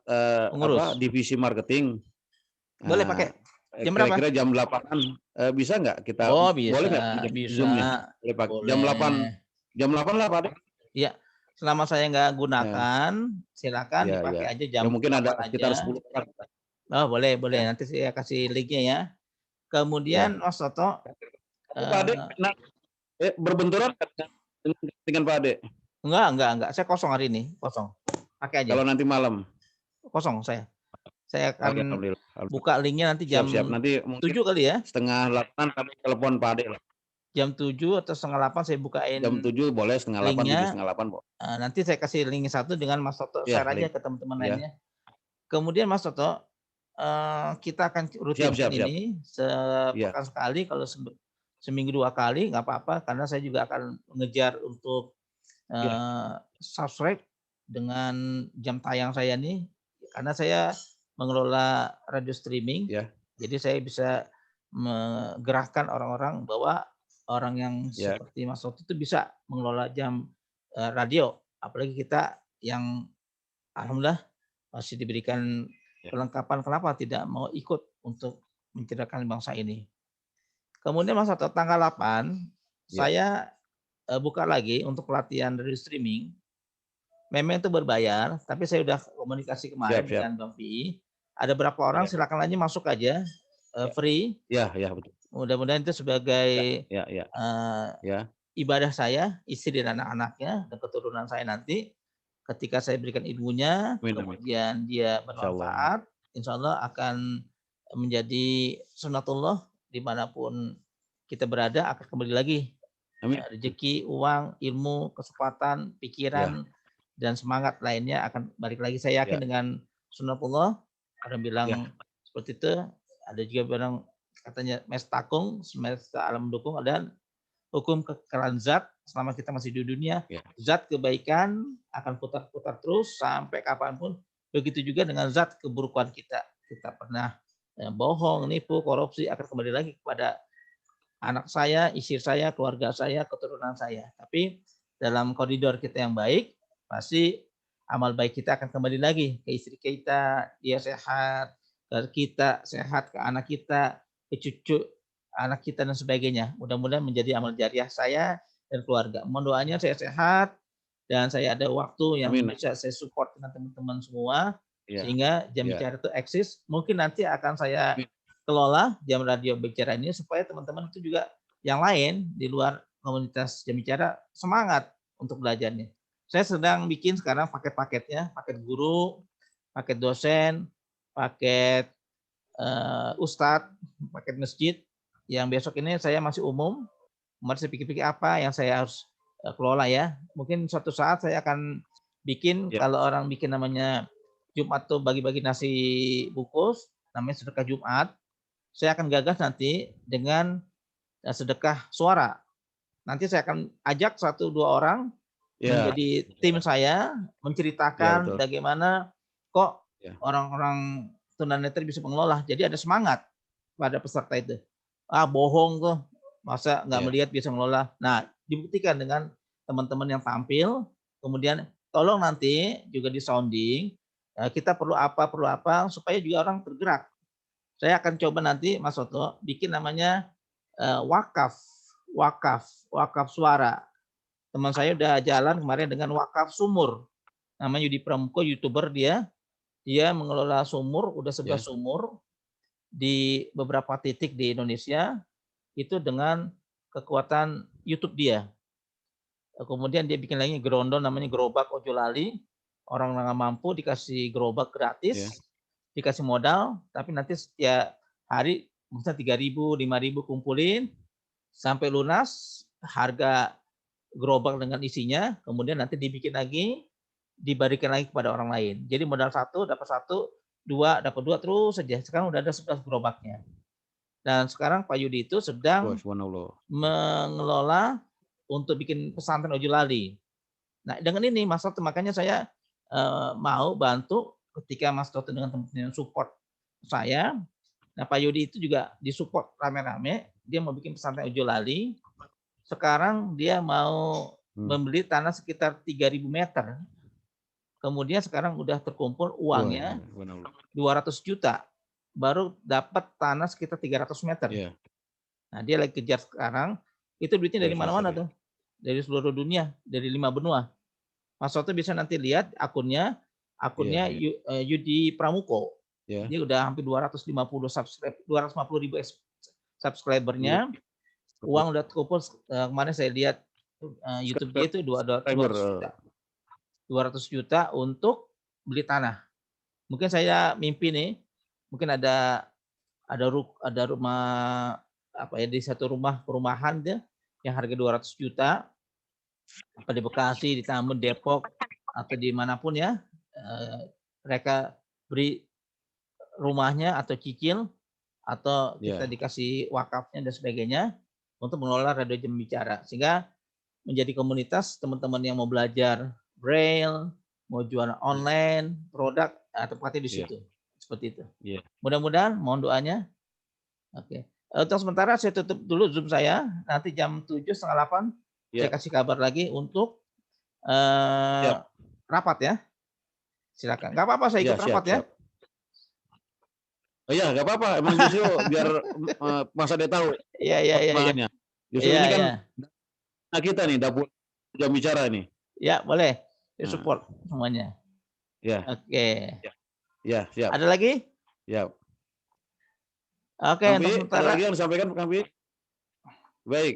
Pengurus. divisi marketing. Boleh pakai. Jam berapa? Kira-kira jam 8-an bisa nggak kita? Oh, bisa. Boleh nggak? Bisa. Boleh pakai. Boleh. Jam 8 lah Pak Ade. Iya. Selama saya nggak gunakan, silakan dipakai aja jam. Ya, mungkin ada aja. sekitar 10 orang. Oh, boleh. Nanti saya kasih linknya ya. Kemudian Mas Toto. Pak Ade, berbenturan dengan Pak Ade? Enggak. Saya kosong hari ini, kosong. Pakai aja. Kalau nanti malam? Kosong saya. Saya akan buka linknya nanti jam siap. Nanti 7 kali ya. Setengah 8 kami telepon Pak Ade lah. jam 7 atau setengah 8 saya bukain Jam 7 boleh, setengah 8, 7, linknya. setengah 8, Pak. Nanti saya kasih link satu dengan Mas Toto, Iya, share aja link. ke teman-teman Iya. lainnya. Kemudian Mas Toto, kita akan rutinkan Siap. ini Iya. sepekan sekali, kalau seminggu 2 kali nggak apa-apa, karena saya juga akan mengejar untuk Iya. subscribe dengan jam tayang saya nih, karena saya mengelola radio streaming. Iya. Jadi saya bisa menggerakkan orang-orang bahwa orang yang Iya. seperti Mas Toto itu bisa mengelola jam radio, apalagi kita yang alhamdulillah masih diberikan kelengkapan, kenapa tidak mau ikut untuk mencerdaskan bangsa ini. Kemudian Mas Toto, tanggal 8 Iya. saya buka lagi untuk pelatihan radio streaming. Memang itu berbayar, tapi saya udah komunikasi kemarin Siap. dengan Bang PI. Ada berapa orang, Iya. silakan aja masuk aja, free. Iya, betul. Mudah-mudahan itu sebagai Iya. Iya. ibadah saya, istri dan anak-anaknya, dan keturunan saya nanti. Ketika saya berikan ilmunya, Amin. kemudian dia bermanfaat, insya Allah akan menjadi sunnatullah dimanapun kita berada, akan kembali lagi. Amin. Rezeki, uang, ilmu, kesempatan, pikiran, dan semangat lainnya akan balik lagi. Saya yakin dengan sunnatullah, ada bilang seperti itu. Ada juga bilang katanya mestakung, semesta alam mendukung, dan hukum kekerasan zat selama kita masih di dunia. Zat kebaikan akan putar-putar terus sampai kapanpun. Begitu juga dengan zat keburukan kita. Kita pernah bohong, nipu, korupsi, akan kembali lagi kepada anak saya, istri saya, keluarga saya, keturunan saya. Tapi dalam koridor kita yang baik, pasti amal baik kita akan kembali lagi ke istri kita, dia sehat, ke kita sehat, ke anak kita, ke cucu anak kita, dan sebagainya. Mudah-mudahan menjadi amal jariah saya dan keluarga. Mohon doanya saya sehat, dan saya ada waktu yang bisa saya support dengan teman-teman semua, sehingga jam bicara itu eksis. Mungkin nanti akan saya kelola jam radio bicara ini supaya teman-teman itu juga yang lain di luar komunitas jam bicara semangat untuk belajarnya. Saya sedang bikin sekarang paket-paketnya, paket guru, paket dosen, paket ustadz, paket masjid. Yang besok ini saya masih umum. Kemarin saya pikir-pikir apa yang saya harus kelola ya. Mungkin suatu saat saya akan bikin, kalau orang bikin namanya Jumat tuh bagi-bagi nasi bungkus, namanya sedekah Jumat. Saya akan gagas nanti dengan sedekah suara. Nanti saya akan ajak 1-2 orang menjadi tim saya, menceritakan bagaimana kok orang-orang tunanetra bisa mengelola. Jadi ada semangat pada peserta itu. Bohong tuh, masa nggak melihat bisa mengelola. Nah, dibuktikan dengan teman-teman yang tampil. Kemudian tolong nanti juga di sounding, kita perlu apa supaya juga orang tergerak. Saya akan coba nanti Mas Toto bikin namanya wakaf suara. Teman saya udah jalan kemarin dengan wakaf sumur. Namanya Yudi Pramuko, YouTuber dia mengelola sumur, udah 11 sumur di beberapa titik di Indonesia, itu dengan kekuatan YouTube dia. Kemudian dia bikin lagi gerondol namanya Gerobak Ojo Lali. Orang nggak mampu dikasih gerobak gratis, dikasih modal, tapi nanti setiap hari misalnya 3.000, 5.000 kumpulin sampai lunas harga gerobak dengan isinya, kemudian nanti dibikin lagi, diberikan lagi kepada orang lain. Jadi modal 1 dapat 1, 2 dapat 2, terus saja. Sekarang udah ada 11 gerobaknya. Dan sekarang Pak Yudi itu sedang mengelola untuk bikin pesantren Ojo Lali. Nah, dengan ini Mas Toto, makanya saya mau bantu ketika Mas Toto dengan teman-teman support saya. Nah, Pak Yudi itu juga disupport rame-rame, dia mau bikin pesantren Ojo Lali. Sekarang dia mau membeli tanah sekitar 3.000 meter. Kemudian sekarang udah terkumpul uangnya 200 juta. Baru dapat tanah sekitar 300 meter. Nah, dia lagi kejar sekarang. Itu duitnya dari mana-mana tuh. Dari seluruh dunia, dari 5 benua. Mas Toto bisa nanti lihat akunnya Yudi Pramuko. Dia udah hampir 250.000 subscribernya. Uang udah terkumpul, kemarin saya lihat YouTube dia itu 200 juta untuk beli tanah. Mungkin saya mimpi nih, mungkin ada rumah di satu rumah perumahan dia yang harga 200 juta, apa di Bekasi, di Tambun, Depok, atau dimanapun ya, mereka beri rumahnya atau cicil, atau kita Ya. dikasih wakafnya dan sebagainya untuk mengelola Radio Jam Bicara, sehingga menjadi komunitas teman-teman yang mau belajar braille, mau jualan online, produk, tempatnya di Iya. situ. Seperti itu. Iya. Mudah-mudahan, mohon doanya. Oke. Untuk sementara saya tutup dulu Zoom saya. Nanti jam 7, setengah 8 saya Ya. kasih kabar lagi untuk Siap. rapat ya. Silakan. Nggak apa-apa saya Ya, ikut rapat ya. siap. Oh iya, nggak apa-apa. Emang justru biar Mas Ade tahu Iya. perkembangannya. Justru Iya, ini kan iya. nah kita nih dapur jam bicara nih. Ya, boleh. Saya Nah. support semuanya. Ya. Oke. Ya, siap. Ada lagi? Siap. Oke, Kang untuk Pi, sementara. ada lagi yang disampaikan Kang Pi? Baik.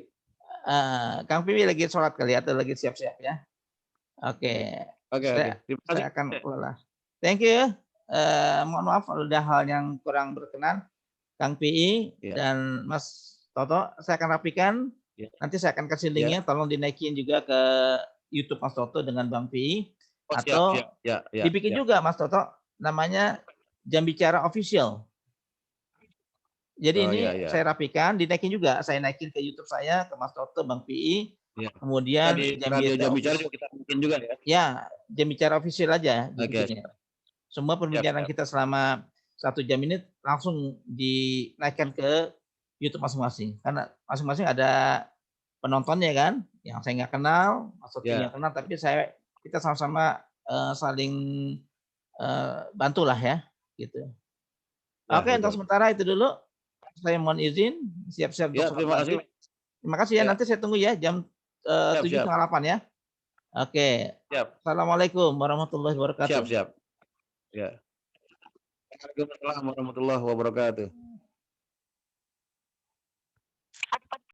Kang Piwi lagi sholat kali atau lagi siap-siap ya. Oke. Oke. Terima kasih. Saya akan kelola. Thank you. Mohon maaf kalau ada hal yang kurang berkenan. Kang PI dan Mas Toto, saya akan rapikan. Nanti saya akan kasih linknya. Tolong dinaikin juga ke YouTube Mas Toto dengan Bang PI. Atau dibikin juga Mas Toto, namanya Jam Bicara Official. Jadi ini saya rapikan, dinaikin juga. Saya naikin ke YouTube saya, ke Mas Toto, Bang PI. Kemudian Jam Bicara juga kita bikin juga ya. Ya, Jam Bicara Official aja dibikinnya. Semua perbincangan kita selama 1 jam ini langsung dinaikkan ke YouTube masing-masing. Karena masing-masing ada penontonnya kan, yang saya nggak kenal, Mas Toto nggak kenal, tapi kita sama-sama saling bantulah ya, gitu. Oke, untuk sementara itu dulu. Saya mohon izin, siap-siap untuk sholat maghrib. Terima kasih ya, nanti saya tunggu ya jam 7.30 ya. Oke. Assalamualaikum warahmatullahi wabarakatuh. Siap. Ya. Waalaikumsalam warahmatullahi wabarakatuh.